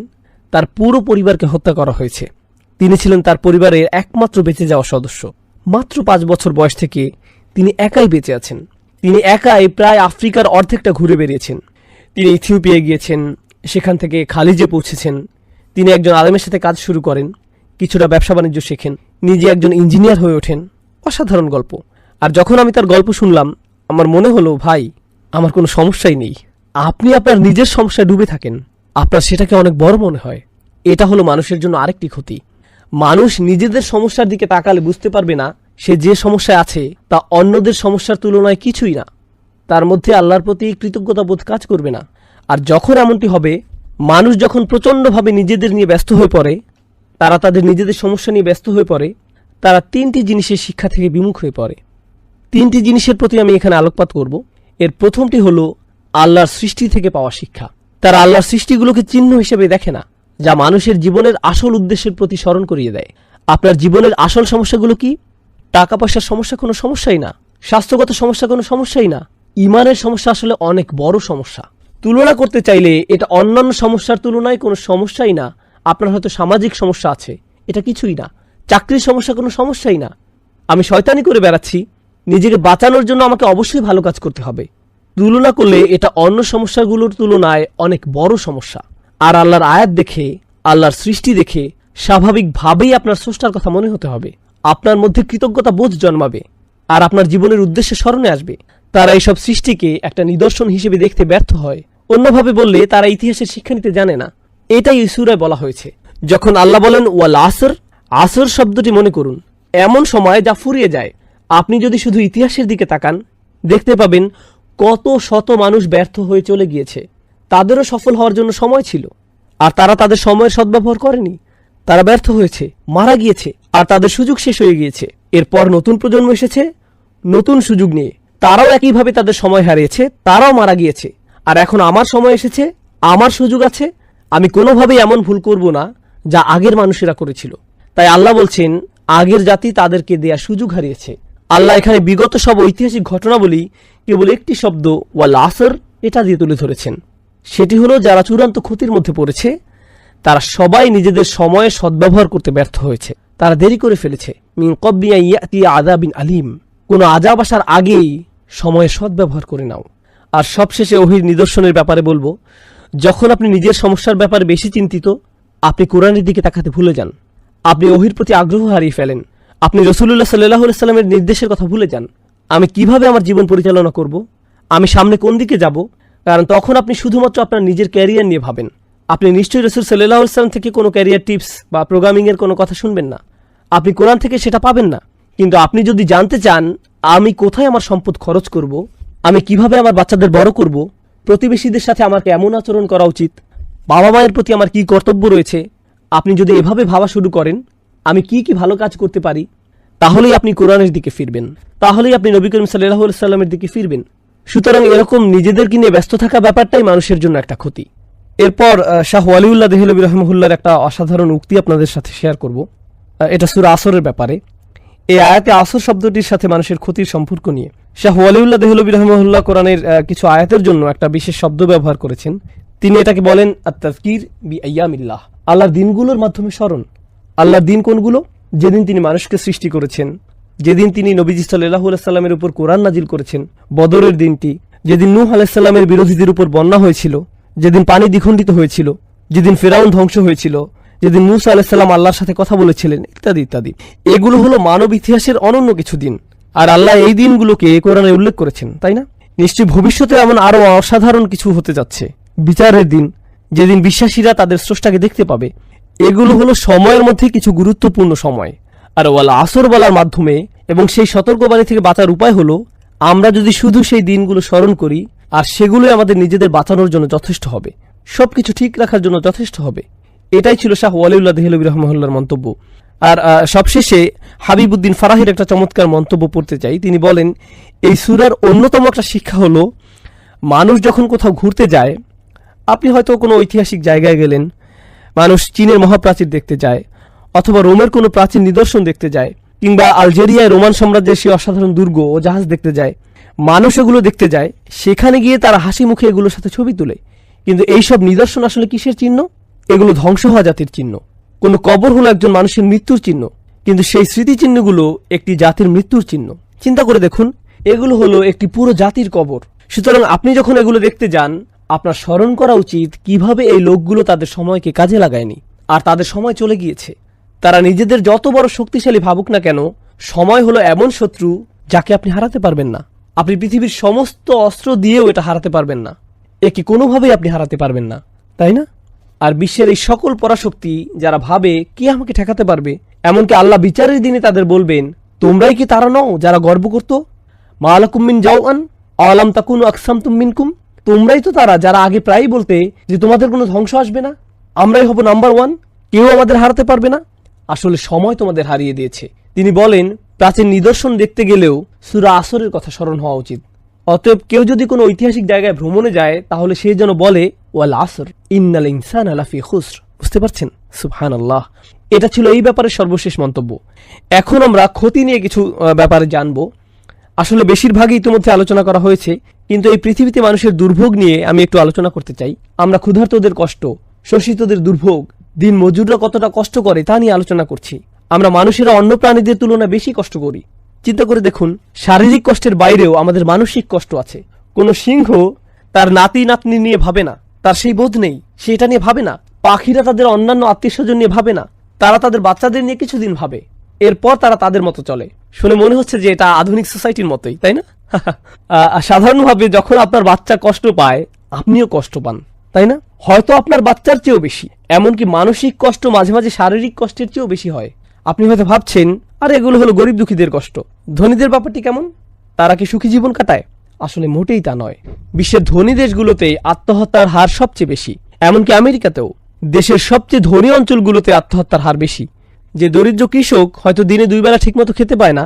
তার পুরো পরিবারকে হত্যা করা হয়েছে। তিনি ছিলেন তার পরিবারের একমাত্র বেঁচে যাওয়া সদস্য। মাত্র 5 বছর বয়স থেকে তিনি একাই বেঁচে আছেন। তিনি একাই প্রায় আফ্রিকার অর্ধেকটা ঘুরে বেরিয়েছেন। তিনি ইথিওপিয়ায় গিয়েছেন, সেখান থেকে খালিজে পৌঁছেছেন। তিনি একজন আলেমের সাথে কাজ শুরু করেন, কিছুটা ব্যবসা বাণিজ্য শেখেন, নিজে একজন ইঞ্জিনিয়ার হয়ে ওঠেন। অসাধারণ গল্প। আর যখন আমি তার গল্প শুনলাম, আমার মনে হলো, ভাই, আমার কোনো সমস্যাই নেই। আপনি আপনার নিজের সমস্যায় ডুবে থাকেন, আপনার সেটাকে অনেক বড় মনে হয়। এটা হলো মানুষের জন্য আরেকটি ক্ষতি। মানুষ নিজেদের সমস্যার দিকে তাকালে বুঝতে পারবে না সে যে সমস্যায় আছে তা অন্যদের সমস্যার তুলনায় কিছুই না। তার মধ্যে আল্লাহর প্রতি কৃতজ্ঞতা বোধ কাজ করবে না। আর যখন এমনটি হবে, মানুষ যখন প্রচণ্ডভাবে নিজেদের নিয়ে ব্যস্ত হয়ে পড়ে, তারা তাদের নিজেদের সমস্যা নিয়ে ব্যস্ত হয়ে পড়ে, তারা 3টি জিনিসের শিক্ষা থেকে বিমুখ হয়ে পড়ে। 3টি জিনিসের প্রতি আমি এখানে আলোকপাত করব। এর প্রথমটি হলো আল্লাহর সৃষ্টি থেকে পাওয়া শিক্ষা। তারা আল্লাহর সৃষ্টিগুলোকে চিহ্ন হিসেবে দেখে না, যা মানুষের জীবনের আসল উদ্দেশ্যের প্রতি স্মরণ করিয়ে দেয়। আপনার জীবনের আসল সমস্যাগুলো কি? টাকা পয়সার সমস্যা কোনো সমস্যাই না, স্বাস্থ্যগত সমস্যা কোনো সমস্যাই না, ইমানের সমস্যা আসলে অনেক বড় সমস্যা। তুলনা করতে চাইলে এটা অন্যান্য সমস্যার তুলনায় কোনো সমস্যাই না। আপনার হয়তো সামাজিক সমস্যা আছে, এটা কিছুই না। চাকরির সমস্যা কোনো সমস্যাই না। আমি শয়তানি করে বেড়াচ্ছি, নিজেকে বাঁচানোর জন্য আমাকে অবশ্যই ভালো কাজ করতে হবে। তুলনা করলে এটা অন্য সমস্যাগুলোর তুলনায় অনেক বড় সমস্যা। আর আল্লাহর আয়াত দেখে, আল্লাহর সৃষ্টি দেখে স্বাভাবিকভাবেই আপনার স্রষ্টার কথা মনে হতে হবে। আপনার মধ্যে কৃতজ্ঞতা বোধ জন্মাবে, আর আপনার জীবনের উদ্দেশ্যে স্মরণে আসবে। তারা এইসব সৃষ্টিকে একটা নিদর্শন হিসেবে দেখতে ব্যর্থ হয়। অন্যভাবে বললে তারা ইতিহাসের শিক্ষা নিতে জানে না। এটাই এই সূরায় বলা হয়েছে। যখন আল্লাহ বলেন ওয়াল আসর, আসর শব্দটি মনে করুন, এমন সময় যা ফুরিয়ে যায়। আপনি যদি শুধু ইতিহাসের দিকে তাকান, দেখতে পাবেন কত শত মানুষ ব্যর্থ হয়ে চলে গিয়েছে। তাদেরও সফল হওয়ার জন্য সময় ছিল, আর তারা তাদের সময়ের সদ্ব্যবহার করেনি। তারা ব্যর্থ হয়েছে, মারা গিয়েছে, আর তাদের সুযোগ শেষ হয়ে গিয়েছে। এরপর নতুন প্রজন্ম এসেছে নতুন সুযোগ নিয়ে, তারাও একইভাবে তাদের সময় হারিয়েছে, তারাও মারা গিয়েছে। আর এখন আমার সময় এসেছে, আমার সুযোগ আছে, আমি কোনোভাবেই এমন ভুল করব না যা আগের মানুষেরা করেছিল। তাই আল্লাহ বলছেন, আগের জাতি তাদেরকে দেয়া সুযোগ হারিয়েছে। আল্লাহ এখানে বিগত সব ঐতিহাসিক ঘটনাবলী কেবল একটি শব্দ ওয়াল আসর এটা দিয়ে তুলে ধরেছেন। সেটি হলো, যারা চূড়ান্ত ক্ষতির মধ্যে পড়েছে, তারা সবাই নিজেদের সময়ে সদ্ব্যবহার করতে ব্যর্থ হয়েছে। তারা দেরি করে ফেলেছে। মিন ক্বাবলি আন ইয়াতিয়া আযাবিন আলীম, কোনো আযাব আসার আগেই সময়ের সদ্ব্যবহার করে নাও। আর সবশেষে ওহীর নিদর্শনের ব্যাপারে বলবো, যখন আপনি নিজের সমস্যার ব্যাপারে বেশি চিন্তিত, আপনি কোরআনের দিকে তাকাতে ভুলে যান। আপনি ওহীর প্রতি আগ্রহ হারিয়ে ফেলেন। আপনি রাসূলুল্লাহ সাল্লাল্লাহু আলাইহি ওয়াসাল্লামের নির্দেশের কথা ভুলে যান। আমি কিভাবে আমার জীবন পরিচালনা করব, আমি সামনে কোন দিকে যাব, কারণ তখন আপনি শুধুমাত্র আপনার নিজের ক্যারিয়ার নিয়ে ভাবেন। আপনি নিশ্চয়ই রাসূল সাল্লাল্লাহু আলাইহি ওয়াসাল্লাম থেকে কোনো ক্যারিয়ার টিপস বা প্রোগ্রামিং এর কোনো কথা শুনবেন না। আপনি কোরআন থেকে সেটা পাবেন না। কিন্তু আপনি যদি জানতে চান আমি কোথায় আমার সম্পদ খরচ করব, আমি কিভাবে আমার বাচ্চাদের বড় করব, প্রতিবেশীদের সাথে আমার কেমন আচরণ করা উচিত, বাবা মায়ের প্রতি আমার কি কর্তব্য রয়েছে, আপনি যদি এভাবে ভাবা শুরু করেন আমি কি কি ভালো কাজ করতে পারি, তাহলেই আপনি কোরআনের দিকে ফিরবেন, তাহলেই আপনি নবী করিম সাল্লাল্লাহু আলাইহি ওয়াসাল্লামের দিকে ফিরবেন। সুতরাং এরকম নিজেদেরকে নিয়ে ব্যস্ত থাকা ব্যাপারটাই মানুষের জন্য একটা ক্ষতি। এরপর শাহ ওয়ালিউল্লাহ দেহলভী রহমহুল্লাহর একটা অসাধারণ উক্তি আপনাদের সাথে শেয়ার করব। এটা সূরা আসরের ব্যাপারে। এই আয়াতে আসর শব্দটির সাথে মানুষের ক্ষতির সম্পর্ক নিয়ে শাহ ওয়ালিউল্লাহ দেহলভী রহমহুল্লাহ কোরআনের কিছু আয়াতের জন্য একটা বিশেষ শব্দ ব্যবহার করেছেন। তিনি এটাকে বলেন আত-তাযকির বিআইয়ামিল্লাহ, আল্লাহর দিনগুলোর মাধ্যমে স্মরণ। আল্লাহর দিন কোনগুলো? যেদিন তিনি মানুষকে সৃষ্টি করেছেন, যেদিন তিনি নবীজি সাল্লাল্লাহু আলাইহি সাল্লামের উপর কোরআন নাজিল করেছেন, বদরের দিনটি, যেদিন নূহ আলাইহিস সালামের বিরোধীদের উপর বন্যা হয়েছিল, যেদিন পানি দ্বিখণ্ডিত হয়েছিল, যেদিন ফিরআউন ধ্বংস হয়েছিল, যেদিন মূসা আলাইহিস সালাম আল্লাহর সাথে কথা বলেছিলেন, ইত্যাদি ইত্যাদি। এগুলো হলো মানব ইতিহাসের অনন্য কিছু দিন, আর আল্লাহ এই দিনগুলোকে কোরআনে উল্লেখ করেছেন, তাই না? নিশ্চয়ই ভবিষ্যতে এমন আরো অসাধারণ কিছু হতে যাচ্ছে। বিচারের দিন, যেদিন বিশ্বাসীরা তাদের স্রষ্টাকে দেখতে পাবে। এগুলো হলো সময়ের মধ্যে কিছু গুরুত্বপূর্ণ সময়। আর ওয়াল আসর বলার মাধ্যমে এবং সেই সতর্কবাণী থেকে বাঁচার উপায় হলো আমরা যদি শুধু সেই দিনগুলো স্মরণ করি, আর সেগুলোই আমাদের নিজেদের বাঁচানোর জন্য যথেষ্ট হবে, সবকিছু ঠিক রাখার জন্য যথেষ্ট হবে। এটাই ছিল শাহ ওয়ালিউল্লাহ দেহলভী রহমহুল্লাহর মন্তব্য। আর সবশেষে হাবিবুদ্দিন ফারাহির একটা চমৎকার মন্তব্য পড়তে চাই। তিনি বলেন, এই সূরার অন্যতম একটা শিক্ষা হলো, মানুষ যখন কোথাও ঘুরতে যায়, আপনি হয়তো কোনো ঐতিহাসিক জায়গায় গেলেন, মানুষ চীনের মহাপ্রাচীর দেখতে যায়, অথবা রোমের কোনো প্রাচীন নিদর্শন দেখতে যায়, কিংবা আলজেরিয়ায় রোমান সাম্রাজ্যের সেই অসাধারণ দুর্গ ও জাহাজ দেখতে যায়। মানুষ এগুলো দেখতে যায়, সেখানে গিয়ে তারা হাসি মুখে এগুলোর সাথে ছবি তুলে। কিন্তু এইসব নিদর্শন আসলে কিসের চিহ্ন? এগুলো ধ্বংস হওয়া জাতির চিহ্ন। কোনো কবর হলো একজন মানুষের মৃত্যুর চিহ্ন, কিন্তু সেই স্মৃতিচিহ্নগুলো একটি জাতির মৃত্যুর চিহ্ন। চিন্তা করে দেখুন, এগুলো হলো একটি পুরো জাতির কবর। সুতরাং আপনি যখন এগুলো দেখতে যান, আপনার স্মরণ করা উচিত কিভাবে এই লোকগুলো তাদের সময়কে কাজে লাগায়নি, আর তাদের সময় চলে গিয়েছে। তারা নিজেদের যত বড় শক্তিশালী ভাবুক না কেন, সময় হলো এমন শত্রু যাকে আপনি হারাতে পারবেন না। আপনি পৃথিবীর সমস্ত অস্ত্র দিয়েও এটা হারাতে পারবেন না, একে কোনোভাবেই আপনি হারাতে পারবেন না, তাই না? আর বিশ্বের এই সকল পরাশক্তি যারা ভাবে কে আমাকে ঠেকাতে পারবে, এমনকি আল্লাহ বিচারের দিনে তাদের বলবেন, তোমরাই কি তারা নও যারা গর্ব করত? মা লাকুম মিন জাওআন আলাম তাকুনু আকসামতুম মিনকুম, তোমরাই তো তারা যারা আগে প্রায়ই বলতে যে তোমাদের কোনো ধ্বংস আসবে না, আমরাই হব নাম্বার ওয়ান, কেউ আমাদের হারাতে পারবে না। আসলে সময় তোমাদের হারিয়ে দিয়েছে। তিনি বলেন, প্রাচীন নিদর্শন দেখতে গেলেও সূরা আসরের কথা স্মরণ হওয়া উচিত। অতএব কেউ যদি কোনো ঐতিহাসিক জায়গায় ভ্রমণে যায়, তাহলে সে যেন বলে ওয়াল আসর ইন্নাল ইনসানা লাফি খুসর। বুঝতে পারছেন? সুবহানাল্লাহ। এটা ছিল এই ব্যাপারে সর্বশেষ মন্তব্য। এখন আমরা ক্ষতি নিয়ে কিছু ব্যাপারে জানবো। আসলে বেশিরভাগই ইতিমধ্যে আলোচনা করা হয়েছে, কিন্তু এই পৃথিবীতে মানুষের দুর্ভোগ নিয়ে আমি একটু আলোচনা করতে চাই। আমরা ক্ষুধার্তদের কষ্ট, শোষিতদের দুর্ভোগ, দিন মজুররা কতটা কষ্ট করে তা নিয়ে আলোচনা করছি। আমরা মানুষেরা অন্য প্রাণীদের তুলনায় বেশি কষ্ট করি। চিন্তা করে দেখুন, শারীরিক কষ্টের বাইরেও আমাদের মানসিক কষ্ট আছে। কোনো সিংহ তার নাতি নাতনি নিয়ে ভাবে না, তার সেই বোধ নেই, সে এটা নিয়ে ভাবে না। পাখিরা তাদের অন্যান্য আত্মীয় স্বজন নিয়ে ভাবে না, তারা তাদের বাচ্চাদের নিয়ে কিছুদিন ভাবে, এরপর তারা তাদের মতো চলে। শুনে মনে হচ্ছে যে এটা আধুনিক সোসাইটির মতোই, তাই না? সাধারণভাবে যখন আপনার বাচ্চা কষ্ট পায়, আপনিও কষ্ট পান, তাই না? হয়তো আপনার বাচ্চার চেয়েও বেশি। এমনকি মানসিক কষ্ট মাঝে মাঝে শারীরিক কষ্টের চেয়েও বেশি হয়। আপনি হয়তো ভাবছেন, আর এগুলো হলো গরিব দুঃখীদের কষ্ট, ধনীদের ব্যাপারটি কেমন? তারা কি সুখী জীবন কাটায়? আসলে মোটেই তা নয়। বিশ্বের ধনী দেশগুলোতে আত্মহত্যার হার সবচেয়ে বেশি, এমনকি আমেরিকাতেও। দেশের সবচেয়ে ধনী অঞ্চলগুলোতে আত্মহত্যার হার বেশি। যে দরিদ্র কৃষক হয়তো দিনে 2 বেলা ঠিকমতো খেতে পায় না,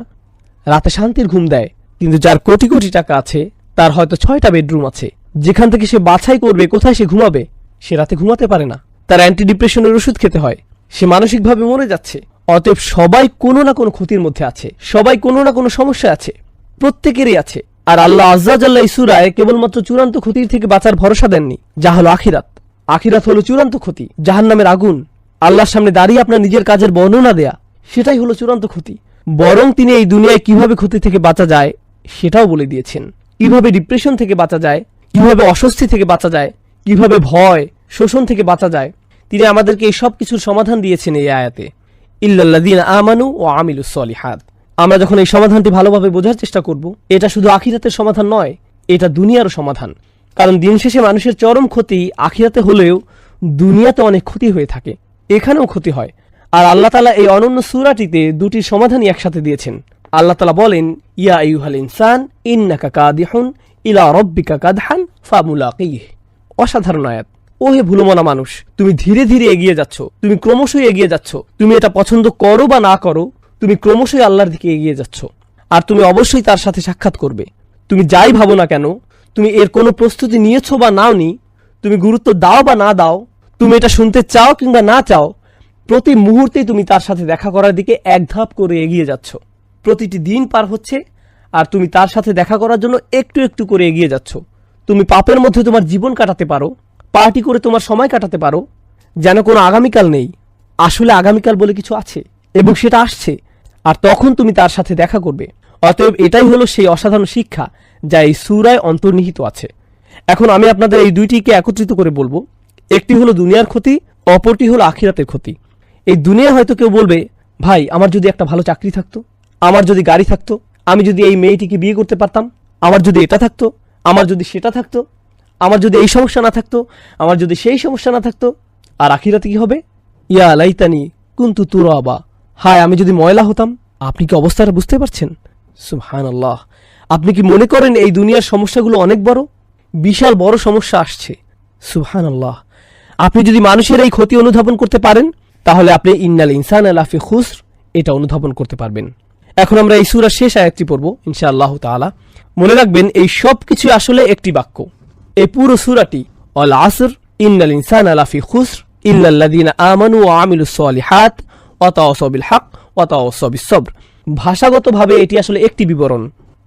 রাতে শান্তির ঘুম দেয়, কিন্তু যার কোটি কোটি টাকা আছে, তার হয়তো 6টা বেডরুম আছে, যেখান থেকে সে বাছাই করবে কোথায় সে ঘুমাবে, সে রাতে ঘুমাতে পারে না, তার অ্যান্টি ডিপ্রেশনের ওষুধ খেতে হয়, সে মানসিকভাবে মরে যাচ্ছে। অতএব সবাই কোনো না কোনো ক্ষতির মধ্যে আছে, সবাই কোনো না কোনো সমস্যা আছে, প্রত্যেকেরই আছে। আর আল্লাহ আজ্জা ওয়া জাল্লা এই সূরায় কেবলমাত্র চূড়ান্ত ক্ষতির থেকে বাঁচার ভরসা দেননি, যা হলো আখিরাত। আখিরাত হলো চূড়ান্ত ক্ষতি, জাহান্নামের আগুন। আল্লাহর সামনে দাঁড়িয়ে আপনার নিজের কাজের বর্ণনা দেয়া, সেটাই হলো চূড়ান্ত ক্ষতি। বরং তিনি এই দুনিয়ায় কিভাবে ক্ষতি থেকে বাঁচা যায় সেটাও বলে দিয়েছেন। কিভাবে ডিপ্রেশন থেকে বাঁচা যায়, কিভাবে অস্বস্তি থেকে বাঁচা যায়, কিভাবে ভয় শোষণ থেকে বাঁচা যায়, তিনি আমাদেরকে এই সব কিছুর সমাধান দিয়েছেন এই আয়াতে। ইল্লাল্লাযীনা আমানু ওয়া আমিলুস সলিহাত। আমরা যখন এই সমাধানটি ভালোভাবে বোঝার চেষ্টা করব, এটা শুধু আখিরাতের সমাধান নয়, এটা দুনিয়ারও সমাধান। কারণ দিন শেষে মানুষের চরম ক্ষতি আখিরাতে হলেও দুনিয়াতে অনেক ক্ষতি হয়ে থাকে, এখানেও ক্ষতি হয়। আর আল্লাহ তাআলা এই অনন্য সূরাটিতে দুটির সমাধানই একসাথে দিয়েছেন। আল্লাহ তাআলা বলেন, ইয়া আইয়ুহাল ইনসান ইন্নাকা কাদিহুন ইলা রাব্বিকা কাদহান ফামুলাকিহ। অসাধারণ আয়াত। ওহে ভুলমনা মানুষ, তুমি ধীরে ধীরে এগিয়ে যাচ্ছ, তুমি ক্রমশই এগিয়ে যাচ্ছ। তুমি এটা পছন্দ করো বা না করো, তুমি ক্রমশই আল্লাহর দিকে এগিয়ে যাচ্ছ, আর তুমি অবশ্যই তার সাথে সাক্ষাৎ করবে। তুমি যাই ভাবো না কেন, তুমি এর কোনো প্রস্তুতি নিয়েছো বা নাওনি, তুমি গুরুত্ব দাও বা না দাও, তুমি এটা শুনতে চাও কিংবা না চাও, প্রতি মুহূর্তে তুমি তার সাথে দেখা করার দিকে এক ধাপ করে এগিয়ে যাচ্ছ। প্রতিটি দিন পার হচ্ছে আর তুমি তার সাথে দেখা করার জন্য একটু একটু করে এগিয়ে যাচ্ছ। তুমি পাপের মধ্যে তোমার জীবন কাটাতে পারো, পার্টি করে তোমার সময় কাটাতে পারো, যেন কোনো আগামীকাল নেই। আসলে আগামীকাল বলে কিছু আছে এবং সেটা আসছে, আর তখন তুমি তার সাথে দেখা করবে। অতএব এটাই হলো সেই অসাধারণ শিক্ষা যা এই সূরায় অন্তর্নিহিত আছে। এখন আমি আপনাদের এই দুইটিকে একত্রিত করে বলবো। একটি হলো দুনিয়ার ক্ষতি, অপরটি হলো আখিরাতের ক্ষতি। এই দুনিয়া হয়তো কেউ বলবে, ভাই আমার যদি একটা ভালো চাকরি থাকতো, আমার যদি গাড়ি থাকতো, আমি যদি এই মেয়েটিকে বিয়ে করতে পারতাম, আমার যদি এটা থাকতো, আমার যদি সেটা থাকতো, আমার যদি এই সমস্যা না থাকতো, আমার যদি সেই সমস্যা না থাকতো। আর আখিরাতে কি হবে? ইয়া লাইতানি কুনতু তুরাবা, হায় আমি যদি ময়লা হতাম। আপনি কি অবস্থাটা বুঝতে পারছেন? সুবহানাল্লাহ। আপনি কি মনে করেন এই দুনিয়ার সমস্যাগুলো অনেক বড়? বিশাল বড় সমস্যা আসছে। সুবহানাল্লাহ। আপনি যদি মানুষের এই ক্ষতি অনুধাবন করতে পারেন, তাহলে আপনি ইন্নাল ইনসানা লাফি খুসর এটা অনুধাবন করতে পারবেন। এখন আমরা এই সূরার শেষ আয়াতটি পড়ব ইনশাআল্লাহ তাআলা। মনে রাখবেন এই সব কিছু আসলে একটি বাক্য। এই পুরো সূরাটি আল আসর ইন্নাল ইনসানা লাফি খুসর ইল্লাল্লাযীনা আমানু ওয়া আমিলুস সালিহাত ওয়া তাওয়াসাউ বিল হক ওয়া তাওয়াসাউ বিস সবর। ভাষাগতভাবে এটি আসলে একটি বিবরণ,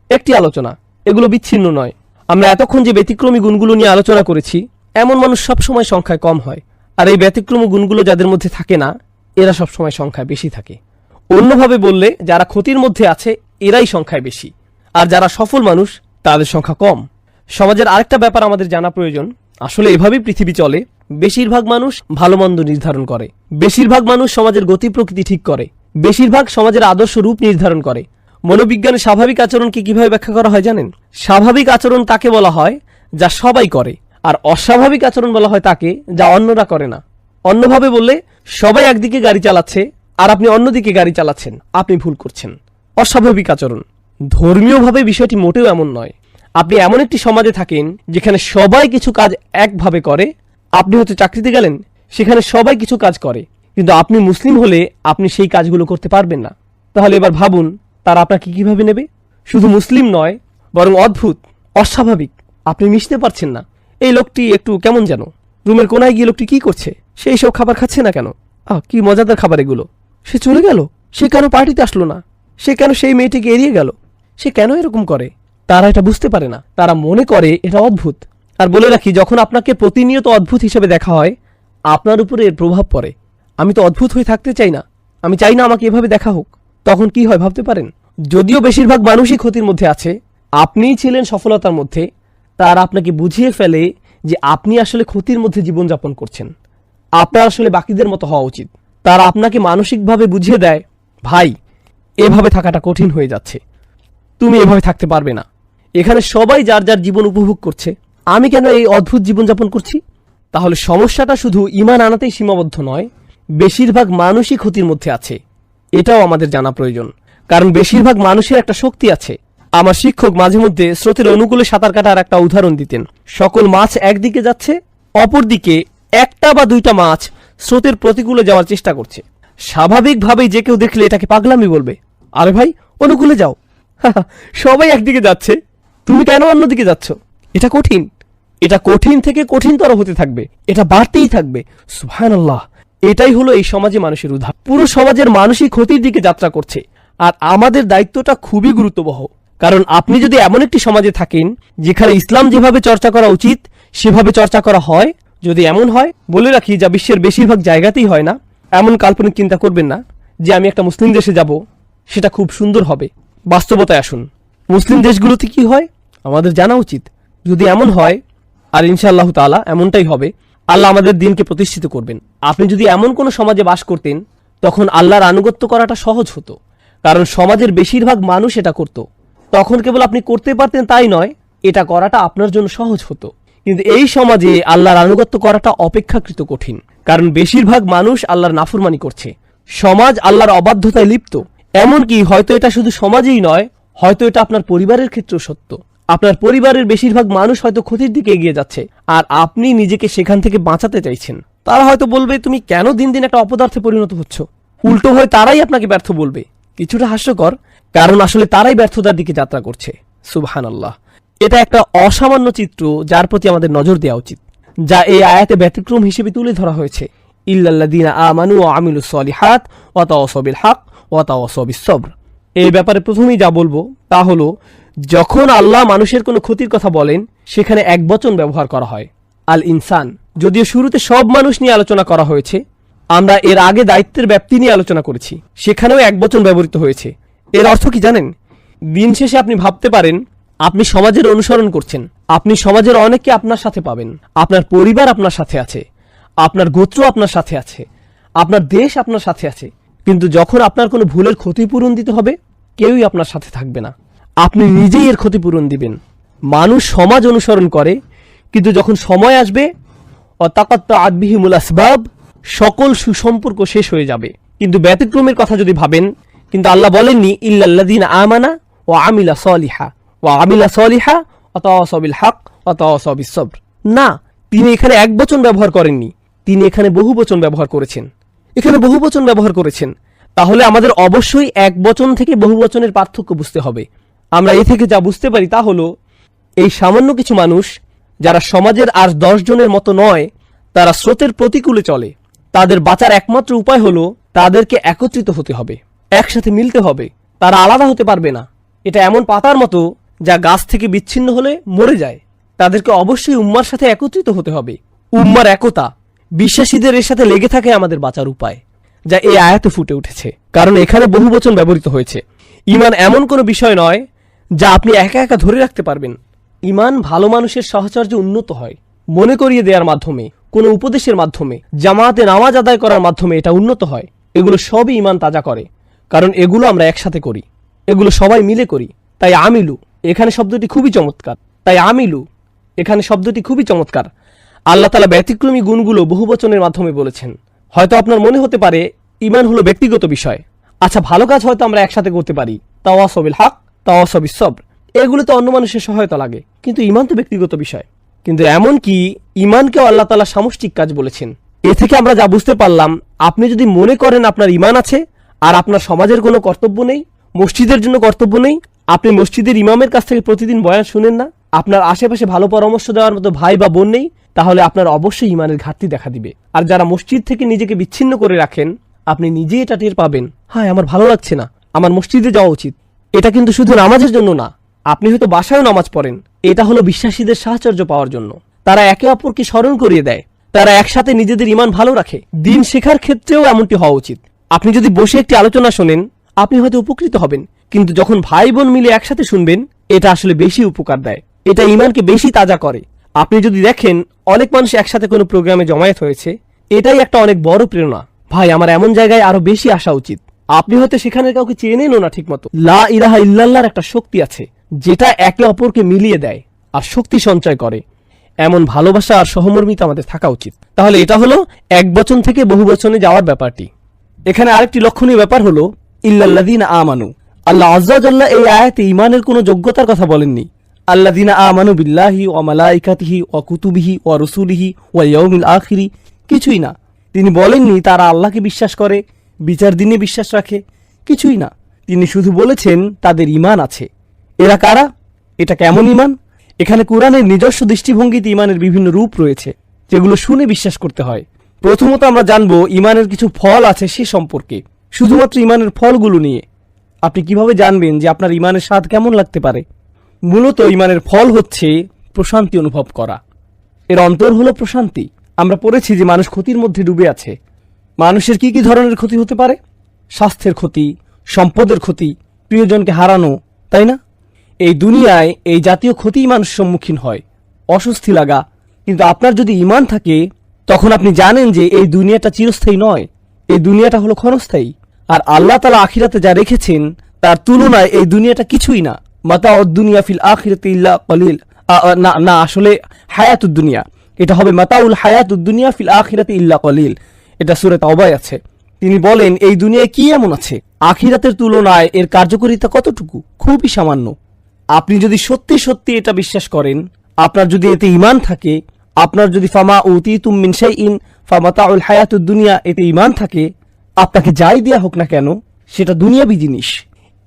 একটি আলোচনা, এগুলো বিচ্ছিন্ন নয়। আমরা এতক্ষণ যে ব্যতিক্রমী গুণগুলো নিয়ে আলোচনা করেছি, এমন মানুষ সবসময় সংখ্যায় কম হয়, আর এই ব্যতিক্রমী গুণগুলো যাদের মধ্যে থাকে না, এরা সবসময় সংখ্যায় বেশি থাকে। অন্যভাবে বললে, যারা ক্ষতির মধ্যে আছে এরাই সংখ্যায় বেশি, আর যারা সফল মানুষ তাদের সংখ্যা কম। সমাজের আরেকটা ব্যাপার আমাদের জানা প্রয়োজন। আসলে এভাবেই পৃথিবী চলে। বেশিরভাগ মানুষ ভালো মন্দ নির্ধারণ করে, বেশিরভাগ মানুষ সমাজের গতি প্রকৃতি ঠিক করে, বেশিরভাগ সমাজের আদর্শ রূপ নির্ধারণ করে। মনোবিজ্ঞানে স্বাভাবিক আচরণকে কিভাবে ব্যাখ্যা করা হয় জানেন? স্বাভাবিক আচরণ তাকে বলা হয় যা সবাই করে, আর অস্বাভাবিক আচরণ বলা হয় তাকে যা অন্যরা করে না। অন্যভাবে বললে, সবাই একদিকে গাড়ি চালাচ্ছে আর আপনি অন্যদিকে গাড়ি চালাচ্ছেন, আপনি ভুল করছেন। অস্বাভাবিক আচরণ। ধর্মীয়ভাবে বিষয়টি মোটেও এমন নয়। আপনি এমন একটি সমাজে থাকেন যেখানে সবাই কিছু কাজ একভাবে করে। আপনি হয়তো চাকরিতে গেলেন, সেখানে সবাই কিছু কাজ করে, কিন্তু আপনি মুসলিম হলে আপনি সেই কাজগুলো করতে পারবেন না। তাহলে এবার ভাবুন, তারা আপনাকে কিভাবে নেবে? শুধু মুসলিম নয়, বরং অদ্ভুত, অস্বাভাবিক। আপনি মিশতে পারছেন না। এই লোকটি একটু কেমন যেন, রুমের কোনায় গিয়ে লোকটি কি করছে? সে এইসব খাবার খাচ্ছে না কেন? কি মজাদার খাবার এগুলো। সে চলে গেল, সে কেন পার্টিতে আসলো না? সে কেন সেই মেয়েটিকে এড়িয়ে গেল? সে কেন এরকম করে? তারা এটা বুঝতে পারে না, তারা মনে করে এটা অদ্ভুত। আর বলে রাখি, যখন আপনাকে প্রতিনিয়ত অদ্ভুত হিসেবে দেখা হয়, আপনার উপরে এর প্রভাব পড়ে। আমি তো অদ্ভুত হয়ে থাকতে চাই না, আমি চাই না আমাকে এভাবে দেখা হোক। তখন কি হয় ভাবতে পারেন? যদিও বেশিরভাগ মানুষই ক্ষতির মধ্যে আছে, আপনিই ছিলেন সফলতার মধ্যে, তারা আপনাকে বুঝিয়ে ফেলে যে আপনি আসলে ক্ষতির মধ্যে জীবনযাপন করছেন। আপনার আসলে বাকিদের মতো হওয়া উচিত। তারা আপনাকে মানসিকভাবে বুঝিয়ে দেয়, ভাই এভাবে থাকাটা কঠিন হয়ে যাচ্ছে, তুমি এভাবে থাকতে পারবে না। এখানে সবাই যার যার জীবন উপভোগ করছে, আমি কেন এই অদ্ভুত জীবনযাপন করছি? তাহলে সমস্যাটা শুধু ঈমান আনাতেই সীমাবদ্ধ নয়, বেশিরভাগ মানুষই ক্ষতির মধ্যে আছে, এটাও আমাদের জানা প্রয়োজন। কারণ বেশিরভাগ মানুষের একটা শক্তি আছে। আমার শিক্ষক মাঝে মধ্যে স্রোতের অনুকূলে সাঁতার কাটার একটা উদাহরণ দিতেন। সকল মাছ একদিকে যাচ্ছে, অপরদিকে একটা বা দুইটা মাছ স্রোতের প্রতিকূলে যাওয়ার চেষ্টা করছে। স্বাভাবিকভাবেই যে কেউ দেখলে এটাকে পাগলামি বলবে, আরে ভাই অনুকূলে যাও, সবাই একদিকে যাচ্ছে, তুমি কেন অন্যদিকে যাচ্ছ? এটা কঠিন, এটা কঠিন থেকে কঠিনতর হতে থাকবে, এটা বাড়তেই থাকবে। সুবহানাল্লাহ। এটাই হলো এই সমাজে মানুষের উদাহরণ। পুরো সমাজের মানুষই ক্ষতির দিকে যাত্রা করছে, আর আমাদের দায়িত্বটা খুবই গুরুত্ববহ। কারণ আপনি যদি এমন একটি সমাজে থাকেন যেখানে ইসলাম যেভাবে চর্চা করা উচিত সেভাবে চর্চা করা হয়, যদি এমন হয়, বলে রাখি যা বিশ্বের বেশিরভাগ জায়গাতেই হয় না, এমন কাল্পনিক চিন্তা করবেন না যে আমি একটা মুসলিম দেশে যাব, সেটা খুব সুন্দর হবে। বাস্তবতায় আসুন, মুসলিম দেশগুলোতে কি হয় আমাদের জানা উচিত। যদি এমন হয়, আর ইনশাআল্লাহ তাআলা এমনটাই হবে, আল্লাহ আমাদের দিনকে প্রতিষ্ঠিত করবেন। আপনি যদি এমন কোন সমাজে বাস করতেন, তখন আল্লাহর আনুগত্য করাটা সহজ হতো, কারণ সমাজের বেশিরভাগ মানুষ এটা করত। তখন কেবল আপনি করতে পারতেন তাই নয়, এটা করাটা আপনার জন্য সহজ হতো। কিন্তু এই সমাজে আল্লাহর আনুগত্য করাটা অপেক্ষাকৃত কঠিন, কারণ বেশিরভাগ মানুষ আল্লাহর নাফরমানি করছে। সমাজ আল্লাহর অবাধ্যতায় লিপ্ত। এমনকি হয়তো এটা শুধু সমাজেই নয়, হয়তো এটা আপনার পরিবারের ক্ষেত্রেও সত্য। আপনার পরিবারের বেশিরভাগ মানুষ হয়তো ক্ষতির দিকে এগিয়ে যাচ্ছে, আর আপনি নিজেকে সেখান থেকে বাঁচাতে চাইছেন। তারা হয়তো বলবে, তুমি কেন দিন দিন একটা অপদার্থে পরিণত হচ্ছ? উল্টো হয়ে তারাই আপনাকে ব্যর্থ বলবে। কিছুটা হাস্যকর, কারণ আসলে তারাই ব্যর্থতার দিকে যাত্রা করছে। সুবহানাল্লাহ। এটা একটা অসামান্য চিত্র যার প্রতি আমাদের নজর দেওয়া উচিত। যা এই আয়াতে ব্যতিক্রম হিসেবে তুলে ধরা হয়েছে। ইল্লাল্লাযীনা আমানু ওয়া আমিলুস সলিহাত ওয়া তাওয়াসাউ বিল হক ওয়া তাওয়াসাউ বিস সবর। এই ব্যাপারে প্রথমেই যা বলবো তা হলো, যখন আল্লাহ মানুষের কোনো ক্ষতির কথা বলেন সেখানে একবচন ব্যবহার করা হয়, আল ইনসান। যদিও শুরুতে সব মানুষ নিয়ে আলোচনা করা হয়েছে, আমরা এর আগে দায়িত্বের ব্যাপ্তি নিয়ে আলোচনা করেছি, সেখানেও একবচন ব্যবহৃত হয়েছে। এর অর্থ কি জানেন? দিন শেষে আপনি ভাবতে পারেন আপনি সমাজের অনুসরণ করছেন, আপনি সমাজের অনেককে আপনার সাথে পাবেন, আপনার পরিবার আপনার সাথে আছে, আপনার গোত্র আপনার সাথে আছে, আপনার দেশ আপনার সাথে আছে, কিন্তু যখন আপনার কোনো ভুলের ক্ষতিপূরণ দিতে হবে কেউই আপনার সাথে থাকবে না, আপনি নিজেই এর ক্ষতিপূরণ দিবেন। মানুষ সমাজ অনুসরণ করে, কিন্তু যখন সময় আসবে অতাকাত্তাআত বিহিমুল আসবাব, সকল সুসম্পর্ক শেষ হয়ে যাবে। কিন্তু ব্যতিক্রমের কথা যদি ভাবেন, কিন্তু আল্লাহ বলেননি ইল্লাল্লাযীনা আমানা ওয়া আমিলা সলিহা ওয়া আমিলা সলিহা ওয়া তাওয়াসাউ বিল হক ওয়া তাওয়াসাউ বিস সবর। না, তিনি এখানে একবচন ব্যবহার করেননি, তিনি এখানে বহুবচন ব্যবহার করেছেন। এখানে বহুবচন ব্যবহার করেছেন, তাহলে আমাদের অবশ্যই একবচন থেকে বহুবচনের পার্থক্য বুঝতে হবে। আমরা এ থেকে যা বুঝতে পারি তা হলো, এই সামান্য কিছু মানুষ যারা সমাজের আর 10 জনের মতো নয়, তারা স্রোতের প্রতিকূলে চলে, তাদের বাঁচার একমাত্র উপায় হলো তাদেরকে একত্রিত হতে হবে, একসাথে মিলতে হবে। তারা আলাদা হতে পারবে না। এটা এমন পাতার মতো যা গাছ থেকে বিচ্ছিন্ন হলে মরে যায়। তাদেরকে অবশ্যই উম্মার সাথে একত্রিত হতে হবে। উম্মার একতা, বিশ্বাসীদের এর সাথে লেগে থাকে আমাদের বাঁচার উপায়, যা এই আয়াতে ফুটে উঠেছে। কারণ এখানে বহুবচন ব্যবহৃত হয়েছে। ঈমান এমন কোনো বিষয় নয় যা আপনি একা একা ধরে রাখতে পারবেন। ঈমান ভালো মানুষের সাহচর্য উন্নত হয়, মনে করিয়ে দেওয়ার মাধ্যমে, কোনো উপদেশের মাধ্যমে, জামাতে নামাজ আদায় করার মাধ্যমে এটা উন্নত হয়। এগুলো সবই ঈমান তাজা করে, কারণ এগুলো আমরা একসাথে করি, এগুলো সবাই মিলে করি। তাই আমিলু এখানে শব্দটি খুবই চমৎকার। তাই আমিলু এখানে শব্দটি খুবই চমৎকার। আল্লাহ তাআলা ব্যতিক্রমী গুণগুলো বহুবচনের মাধ্যমে বলেছেন। হয়তো আপনার মনে হতে পারে ঈমান হলো ব্যক্তিগত বিষয়। আচ্ছা, ভালো কাজ হয়তো আমরা একসাথে করতে পারি, তাওয়াসাউ বিল হক তাওয়াসাউ বিস সবর, এগুলো তো অন্য মানুষের সহায়তা লাগে, কিন্তু ঈমান তো ব্যক্তিগত বিষয়। কিন্তু এমন কি ঈমানকেও আল্লাহ তাআলা সামষ্টিক কাজ বলেছেন। এ থেকে আমরা যা বুঝতে পারলাম, আপনি যদি মনে করেন আপনার ঈমান আছে আর আপনার সমাজের কোনো কর্তব্য নেই, মসজিদের জন্য কর্তব্য নেই, আপনি মসজিদের ইমামের কাছ থেকে প্রতিদিন বয়ান শুনেন না, আপনার আশেপাশে ভালো পরামর্শ দেওয়ার মতো ভাই বা বোন নেই, তাহলে আপনার অবশ্যই ঈমানের ঘাটতি দেখা দিবে। আর যারা মসজিদ থেকে নিজেকে বিচ্ছিন্ন করে রাখেন, আপনি নিজেই এটা টের পাবেন, হ্যাঁ আমার ভালো লাগছে না, আমার মসজিদে যাওয়া উচিত। এটা কিন্তু শুধু নামাজের জন্য না, আপনি হয়তো বাসায়ও নামাজ পড়েন, এটা হলো বিশ্বাসীদের সাহচর্য পাওয়ার জন্য। তারা একে অপরকে স্মরণ করিয়ে দেয়, তারা একসাথে নিজেদের ঈমান ভালো রাখে। দিন শেখার ক্ষেত্রেও এমনটি হওয়া উচিত। আপনি যদি বসে একটি আলোচনা শোনেন, আপনি হয়তো উপকৃত হবেন, কিন্তু যখন ভাই বোন মিলে একসাথে শুনবেন, এটা আসলে বেশি উপকার দেয়, এটা ঈমানকে বেশি তাজা করে। আপনি যদি দেখেন অনেক মানুষ একসাথে কোনো প্রোগ্রামে জমায়েত হয়েছে, এটাই একটা অনেক বড় প্রেরণা। ভাই, আমার এমন জায়গায় আরো বেশি আসা উচিত। আপনি হয়তো সেখানে কাউকে চেনেনও না ঠিক মতো। লা ইলাহা ইল্লাল্লাহর একটা শক্তি আছে, যেটা একে অপরকে মিলিয়ে দেয় আর শক্তি সঞ্চয় করে। এমন ভালোবাসা আর সহমর্মিতা আমাদের থাকা উচিত। তাহলে এটা হলো একবচন থেকে বহুবচনে যাওয়ার ব্যাপারটি। এখানে আরেকটি লক্ষণীয় ব্যাপার হলো ইল্লাল্লাযীনা আমানু। আল্লাহ আযজা ওয়া জাল্লা এই আয়াতে ঈমানের কোনো যোগ্যতার কথা বলেননি। আল্লাযীনা আমানু বিল্লাহি ওয়া মালাইকাতিহি ওয়া কুতুবিহি ওয়া রুসুলিহি ওয়া ইয়াউমিল আখিরি, কিছুই না। তিনি বলেননি তারা আল্লাহকে বিশ্বাস করে, বিচার দিনে বিশ্বাস রাখে, কিছুই না। তিনি শুধু বলেছেন তাদের ঈমান আছে। এরা কারা? এটা কেমন ঈমান? এখানে কোরআনের নিজস্ব দৃষ্টিভঙ্গিতে ঈমানের বিভিন্ন রূপ রয়েছে, যেগুলো শুনে বিশ্বাস করতে হয়। প্রথমত আমরা জানবো ঈমানের কিছু ফল আছে সে সম্পর্কে। শুধুমাত্র ঈমানের ফলগুলো নিয়ে আপনি কিভাবে জানবেন যে আপনার ঈমানের স্বাদ কেমন লাগতে পারে? মূলত ঈমানের ফল হচ্ছে প্রশান্তি অনুভব করা। এর অন্তর হলো প্রশান্তি। আমরা পড়েছি যে মানুষ ক্ষতির মধ্যে ডুবে আছে। মানুষের কি কি ধরনের ক্ষতি হতে পারে? স্বাস্থ্যের ক্ষতি, সম্পদের ক্ষতি, প্রিয়জনকে হারানো, তাই না? এই দুনিয়ায় এই জাতীয় ক্ষতিই মানুষ সম্মুখীন হয়, অস্বস্তি লাগা। কিন্তু আপনার যদি ঈমান থাকে, তখন আপনি জানেন যে এই দুনিয়াটা চিরস্থায়ী নয়, এই দুনিয়াটা হলো ক্ষণস্থায়ী। আর আল্লাহ তাআলা আখিরাতে যা রেখেছেন তার তুলনায় এই দুনিয়াটা কিছুই না। মাতাউদ দুনিয়া ফিল আখিরাতি ইল্লা কলিল। না, আসলে হায়াতুদ দুনিয়া, এটা হবে মাতাউল হায়াতুদ দুনিয়া ফিল আখিরাতি ইল্লা কলিল। এটা সূরা তাওবায় আছে। তিনি বলেন এই দুনিয়ায় কি এমন আছে, আখিরাতের তুলনায় এর কার্যকারিতা কতটুকু? খুবই সামান্য। আপনি যদি সত্যি সত্যি এটা বিশ্বাস করেন, আপনার যদি এতে ঈমান থাকে, আপনার যদি ফামা উতিতুম মিন শাইইন ফামাতাউল হায়াতুদ দুনিয়া এতে ঈমান থাকে, আপনাকে যাই দেয়া হোক না কেন সেটা দুনিয়াবি জিনিস।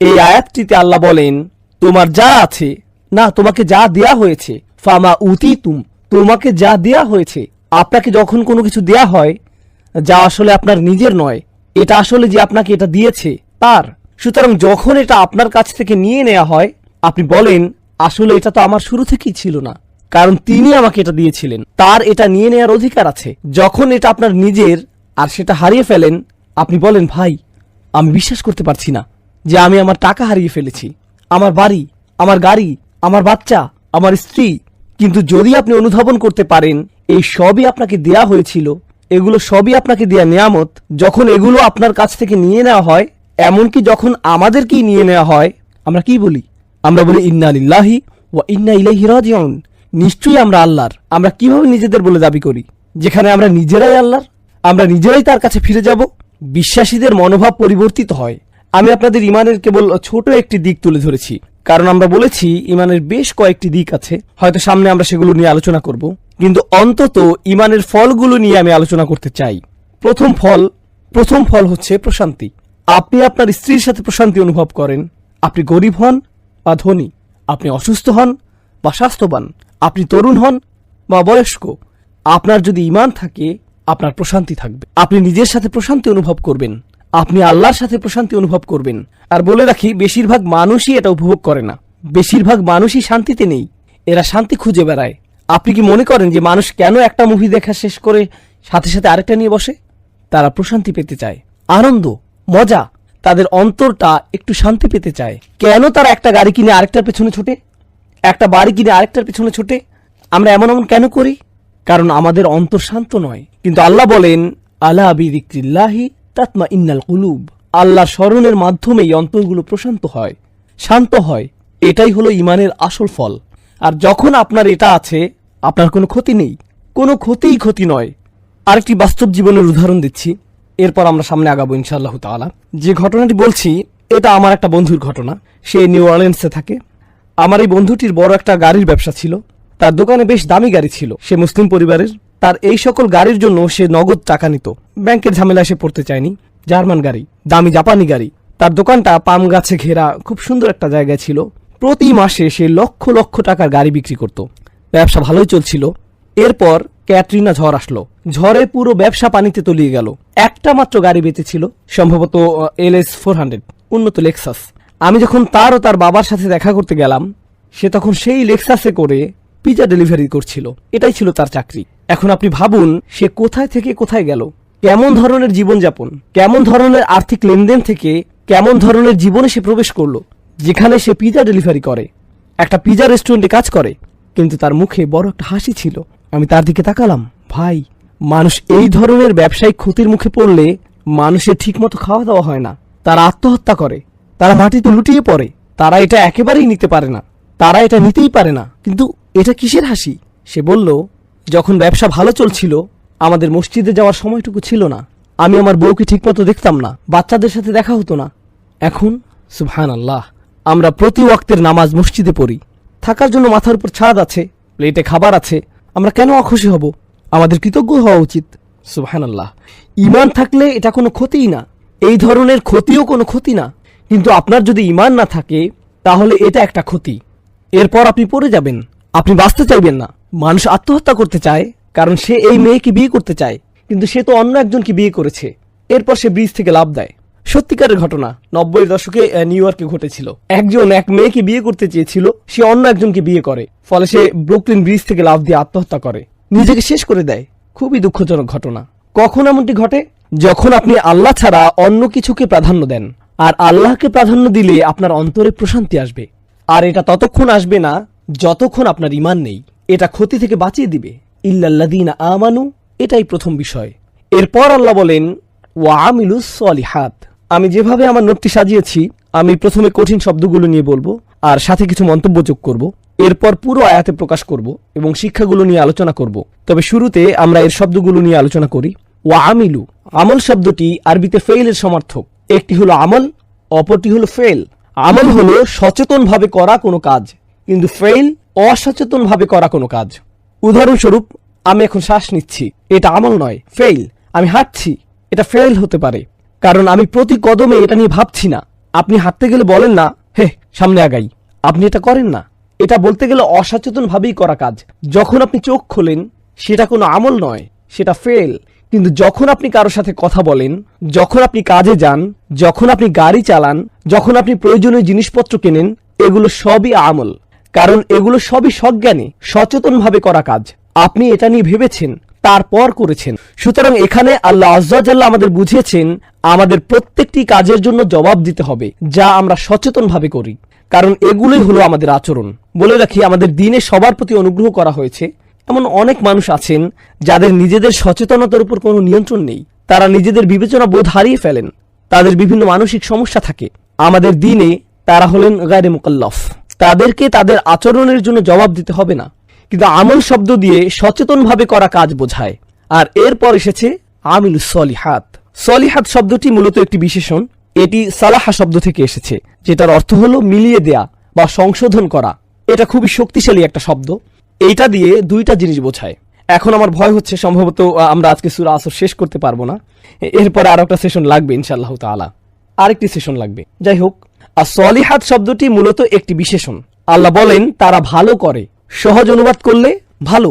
এই আয়াতটিতে আল্লাহ বলেন তোমার যা আছে, না তোমাকে যা দেয়া হয়েছে, ফামা উতিতুম তোমাকে যা দেয়া হয়েছে, আপনাকে যখন কোনো কিছু দেয়া হয় যা আসলে আপনার নিজের নয়, এটা আসলে যে আপনাকে এটা দিয়েছে তার। সুতরাং যখন এটা আপনার কাছ থেকে নিয়ে নেওয়া হয়, আপনি বলেন আসলে এটা তো আমার শুরু থেকেই ছিল না, কারণ তিনি আমাকে এটা দিয়েছিলেন, তার এটা নিয়ে নেওয়ার অধিকার আছে। যখন এটা আপনার নিজের আর সেটা হারিয়ে ফেলেন, আপনি বলেন ভাই আমি বিশ্বাস করতে পারছি না যে আমি আমার টাকা হারিয়ে ফেলেছি, আমার বাড়ি, আমার গাড়ি, আমার বাচ্চা, আমার স্ত্রী। কিন্তু যদি আপনি অনুধাবন করতে পারেন এই সবই আপনাকে দেয়া হয়েছিল, এগুলো সবই আপনাকে দেয়া নিয়ামত, যখন এগুলো আপনার কাছ থেকে নিয়ে নেওয়া হয়, এমনকি যখন আমাদেরকেই নিয়ে নেওয়া হয়, আমরা কি বলি? আমরা বলি ইন্না লিল্লাহি ওয়া ইন্না ইলাইহি রাজিউন। নিশ্চয়ই আমরা আল্লাহর। আমরা কিভাবে নিজেদের বলে দাবি করি, যেখানে আমরা নিজেরাই আল্লাহর, আমরা নিজেরাই তার কাছে ফিরে যাব? বিশ্বাসীদের মনোভাব পরিবর্তিত হয়। আমি আপনাদের ইমানের কেবল ছোট একটি দিক তুলে ধরেছি, কারণ আমরা বলেছি ইমানের বেশ কয়েকটি দিক আছে, হয়তো সামনে আমরা সেগুলো নিয়ে আলোচনা করব, কিন্তু অন্তত ইমানের ফলগুলো নিয়ে আমি আলোচনা করতে চাই। প্রথম ফল হচ্ছে প্রশান্তি। আপনি আপনার স্ত্রীর সাথে প্রশান্তি অনুভব করেন, আপনি গরিব হন বা ধনী, আপনি অসুস্থ হন বা স্বাস্থ্যবান, আপনি তরুণ হন বা বয়স্ক, আপনার যদি ঈমান থাকে আপনার প্রশান্তি থাকবে। আপনি নিজের সাথে প্রশান্তি অনুভব করবেন, আপনি আল্লাহর সাথে প্রশান্তি অনুভব করবেন। আর বলে রাখি, বেশিরভাগ মানুষই এটা উপভোগ করে না, বেশিরভাগ মানুষই শান্তিতে নেই, এরা শান্তি খুঁজে বেড়ায়। আপনি কি মনে করেন যে মানুষ কেন একটা মুভি দেখা শেষ করে সাথে সাথে আরেকটা নিয়ে বসে? তারা প্রশান্তি পেতে চায়, আনন্দ, মজা, তাদের অন্তরটা একটু শান্তি পেতে চায়। কেন তারা একটা গাড়ি কিনে আরেকটার পেছনে ছোটে, একটা বাড়ি কিনে আরেকটার পেছনে ছোটে? আমরা এমন কেন করি? কারণ আমাদের অন্তর শান্ত নয়। কিন্তু আল্লাহ বলেন আলা বিযিকরিল্লাহি তাতমাইন্নাল কুলুব, আল্লাহর স্মরণের মাধ্যমে এই অন্তরগুলো প্রশান্ত হয়, শান্ত হয়। এটাই হলো ঈমানের আসল ফল। আর যখন আপনার এটা আছে, আপনার কোনো ক্ষতি নেই, কোনো ক্ষতি নয়। আরেকটি বাস্তব জীবনের উদাহরণ দিচ্ছি, এরপর আমরা সামনে আগাবো ইনশাআল্লাহ তাআলা। যে ঘটনাটি বলছি এটা আমার একটা বন্ধুর ঘটনা। সে নিউ অরলিন্সে থাকে। আমার এই বন্ধুটির বড় একটা গাড়ির ব্যবসা ছিল, তার দোকানে বেশ দামি গাড়ি ছিল। সে মুসলিম পরিবারের, তার এই সকল গাড়ির জন্য সে নগদ টাকা নিত, ব্যাংকের ঝামেলা সে পড়তে চায়নি। জার্মান গাড়ি, দামি জাপানি গাড়ি। তার দোকানটা পাম গাছে ঘেরা খুব সুন্দর একটা জায়গায় ছিল। প্রতি মাসে সে লক্ষ লক্ষ টাকার গাড়ি বিক্রি করত, ব্যবসা ভালোই চলছিল। এরপর ক্যাটরিনা ঝড় আসলো, ঝড়ে পুরো ব্যবসা পানিতে তলিয়ে গেল। একটা মাত্র গাড়ি বেঁচেছিল, সম্ভবত LS 400, উন্নত লেক্সাস। আমি যখন তার ও তার বাবার সাথে দেখা করতে গেলাম, সে তখন সেই লেক্সাসে করে পিজা ডেলিভারি করছিল, এটাই ছিল তার চাকরি। এখন আপনি ভাবুন সে কোথায় থেকে কোথায় গেল, কেমন ধরনের জীবনযাপন, কেমন ধরনের আর্থিক লেনদেন থেকে কেমন ধরনের জীবনে সে প্রবেশ করলো, যেখানে সে পিজা ডেলিভারি করে, একটা পিজা রেস্টুরেন্টে কাজ করে, কিন্তু তার মুখে বড় একটা হাসি ছিল। আমি তার দিকে তাকালাম। ভাই, মানুষ এই ধরনের ব্যবসায়িক ক্ষতির মুখে পড়লে মানুষের ঠিকমতো খাওয়া দাওয়া হয় না, তারা আত্মহত্যা করে, তারা মাটিতে লুটিয়ে পড়ে, তারা এটা একেবারেই নিতে পারে না, তারা এটা নিতেই পারে না। কিন্তু এটা কিসের হাসি? সে বলল, যখন ব্যবসা ভালো চলছিল আমাদের মসজিদে যাওয়ার সময়টুকু ছিল না, আমি আমার বউকে ঠিকমতো দেখতাম না, বাচ্চাদের সাথে দেখা হতো না। এখন সুবহানাল্লাহ, আমরা প্রতি ওয়াক্তের নামাজ মসজিদে পড়ি, থাকার জন্য মাথার উপর ছাদ আছে, প্লেটে খাবার আছে, আমরা কেন অখুশি হব? আমাদের কৃতজ্ঞ হওয়া উচিত। সুবহানাল্লাহ, ঈমান থাকলে এটা কোনো ক্ষতিই না, এই ধরনের ক্ষতিও কোনো ক্ষতি না। কিন্তু আপনার যদি ঈমান না থাকে তাহলে এটা একটা ক্ষতি। এরপর আপনি পড়ে যাবেন, আপনি বাঁচতে চাইবেন না। মানুষ আত্মহত্যা করতে চায় কারণ সে এই মেয়েকে বিয়ে করতে চায়, কিন্তু সে তো অন্য একজনকে বিয়ে করেছে। এরপর সে ব্রিজ থেকে লাফ দেয়। সত্যিকারের ঘটনা, 90-এর দশকে নিউ ইয়র্কে ঘটেছিল। একজন এক মেয়েকে বিয়ে করতে চেয়েছিল, সে অন্য একজনকে বিয়ে করে, ফলে সে ব্রুকলিন ব্রিজ থেকে লাফ দিয়ে আত্মহত্যা করে, নিজেকে শেষ করে দেয়। খুবই দুঃখজনক ঘটনা। কখন এমনটি ঘটে? যখন আপনি আল্লাহ ছাড়া অন্য কিছুকে প্রাধান্য দেন। আর আল্লাহকে প্রাধান্য দিলে আপনার অন্তরে প্রশান্তি আসবে। আর এটা ততক্ষণ আসবে না যতক্ষণ আপনার ঈমান নেই। এটা ক্ষতি থেকে বাঁচিয়ে দিবে। ইল্লাল্লাযীনা আমানু, এটাই প্রথম বিষয়। এরপর আল্লাহ বলেন ওয়া আমিলুস সলিহাত। আমি যেভাবে আমার নোটটি সাজিয়েছি, আমি প্রথমে কঠিন শব্দগুলো নিয়ে বলবো আর সাথে কিছু মন্তব্য যোগ করব, এরপর পুরো আয়াতে প্রকাশ করব এবং শিক্ষাগুলো নিয়ে আলোচনা করব। তবে শুরুতে আমরা এর শব্দগুলো নিয়ে আলোচনা করি। ওয়া আমিলু, আমল শব্দটি আরবিতে ফেইলের সমার্থক। একটি হলো আমল, অপরটি হলো ফেল। আমল হলো সচেতনভাবে করা কোনো কাজ, কিন্তু ফেল অসচেতনভাবে করা কোনো কাজ। উদাহরণস্বরূপ, আমি এখন শ্বাস নিচ্ছি, এটা আমল নয়, ফেল। আমি হাঁটছি, এটা ফেল হতে পারে, কারণ আমি প্রতি কদমে এটা নিয়ে ভাবছি না। আপনি হাঁটতে গেলে বলেন না, হে সামনে আগাই, আপনি এটা করেন না। এটা বলতে গেলে অসচেতন ভাবেই করা কাজ। যখন আপনি চোখ খোলেন সেটা কোনো আমল নয়, সেটা ফেল। কিন্তু যখন আপনি কারোর সাথে কথা বলেন, যখন আপনি কাজে যান, যখন আপনি গাড়ি চালান, যখন আপনি প্রয়োজনীয় জিনিসপত্র কেনেন, এগুলো সবই আমল। কারণ এগুলো সবই সজ্ঞানে সচেতনভাবে করা কাজ। আপনি এটা নিয়ে ভেবেছেন, তারপর করেছেন। সুতরাং এখানে আল্লাহ আজ্জা ওয়া জাল্লা আমাদের বুঝিয়েছেন আমাদের প্রত্যেকটি কাজের জন্য জবাব দিতে হবে যা আমরা সচেতনভাবে করি, কারণ এগুলোই হলো আমাদের আচরণ। বলে রাখি, আমাদের দিনে সবার প্রতি অনুগ্রহ করা হয়েছে। এমন অনেক মানুষ আছেন যাদের নিজেদের সচেতনতার উপর কোনো নিয়ন্ত্রণ নেই, তারা নিজেদের বিবেচনা বোধ হারিয়ে ফেলেন, তাদের বিভিন্ন মানসিক সমস্যা থাকে। আমাদের দিনে তারা হলেন গায়রে মুকাল্লাফ, তাদেরকে তাদের আচরণের জন্য জবাব দিতে হবে না। কিন্তু আমল শব্দ দিয়ে সচেতনভাবে করা কাজ বোঝায়। আর এরপর এসেছে আমিলুস সলিহাত। সলিহাত শব্দটি মূলত একটি বিশেষণ। এটি সালাহা শব্দ থেকে এসেছে, যেটার অর্থ হলো মিলিয়ে দেয়া বা সংশোধন করা। এটা খুবই শক্তিশালী একটা শব্দ। এইটা দিয়ে দুইটা জিনিস বোঝায়। এখন আমার ভয় হচ্ছে সম্ভবত আমরা আজকে সূরা আসর শেষ করতে পারবো না, এরপরে আরো একটা সেশন লাগবে ইনশাআল্লাহ তাআলা, আরেকটি সেশন লাগবে। যাই হোক, আর সলিহাত শব্দটি মূলত একটি বিশেষণ। আল্লাহ বলেন তারা ভালো করে। সহজ অনুবাদ করলে ভালো।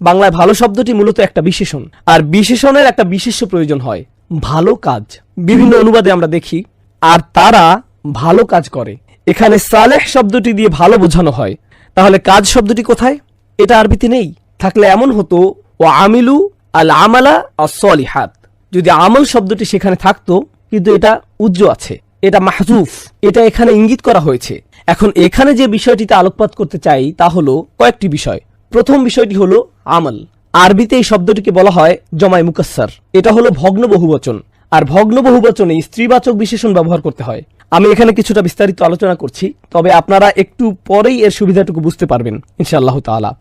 বাংলায় ভালো শব্দটি মূলত একটা বিশেষণ, আর বিশেষণের একটা বিশেষ্য প্রয়োজন হয়, ভালো কাজ। বিভিন্ন অনুবাদে আমরা দেখি আর তারা ভালো কাজ করে। এখানে সালেহ শব্দটি দিয়ে ভালো বোঝানো হয়, তাহলে কাজ শব্দটি কোথায়? এটা আরবিতে নেই। থাকলে এমন হতো ও আমিলু আল আমালা as-সলিহাত। যদি আমল শব্দটি সেখানে থাকতো, কিন্তু এটা উজ্জ আছে, এটা মাহজুফ, এটা এখানে ইঙ্গিত করা হয়েছে। এখন এখানে যে বিষয়টিতে আলোকপাত করতে চাই তা হলো কয়েকটি বিষয়। প্রথম বিষয়টি হলো আমল। আরবিতে এই শব্দটিকে বলা হয় জমাই মুকাসসার। এটা হলো ভগ্ন বহুবচন, আর ভগ্ন বহুবচনে স্ত্রীবাচক বিশেষণ ব্যবহার করতে হয়। আমি এখানে কিছুটা বিস্তারিত আলোচনা করছি, তবে আপনারা একটু পরেই এর সুবিধাটুকু বুঝতে পারবেন ইনশাআল্লাহ তাআলা।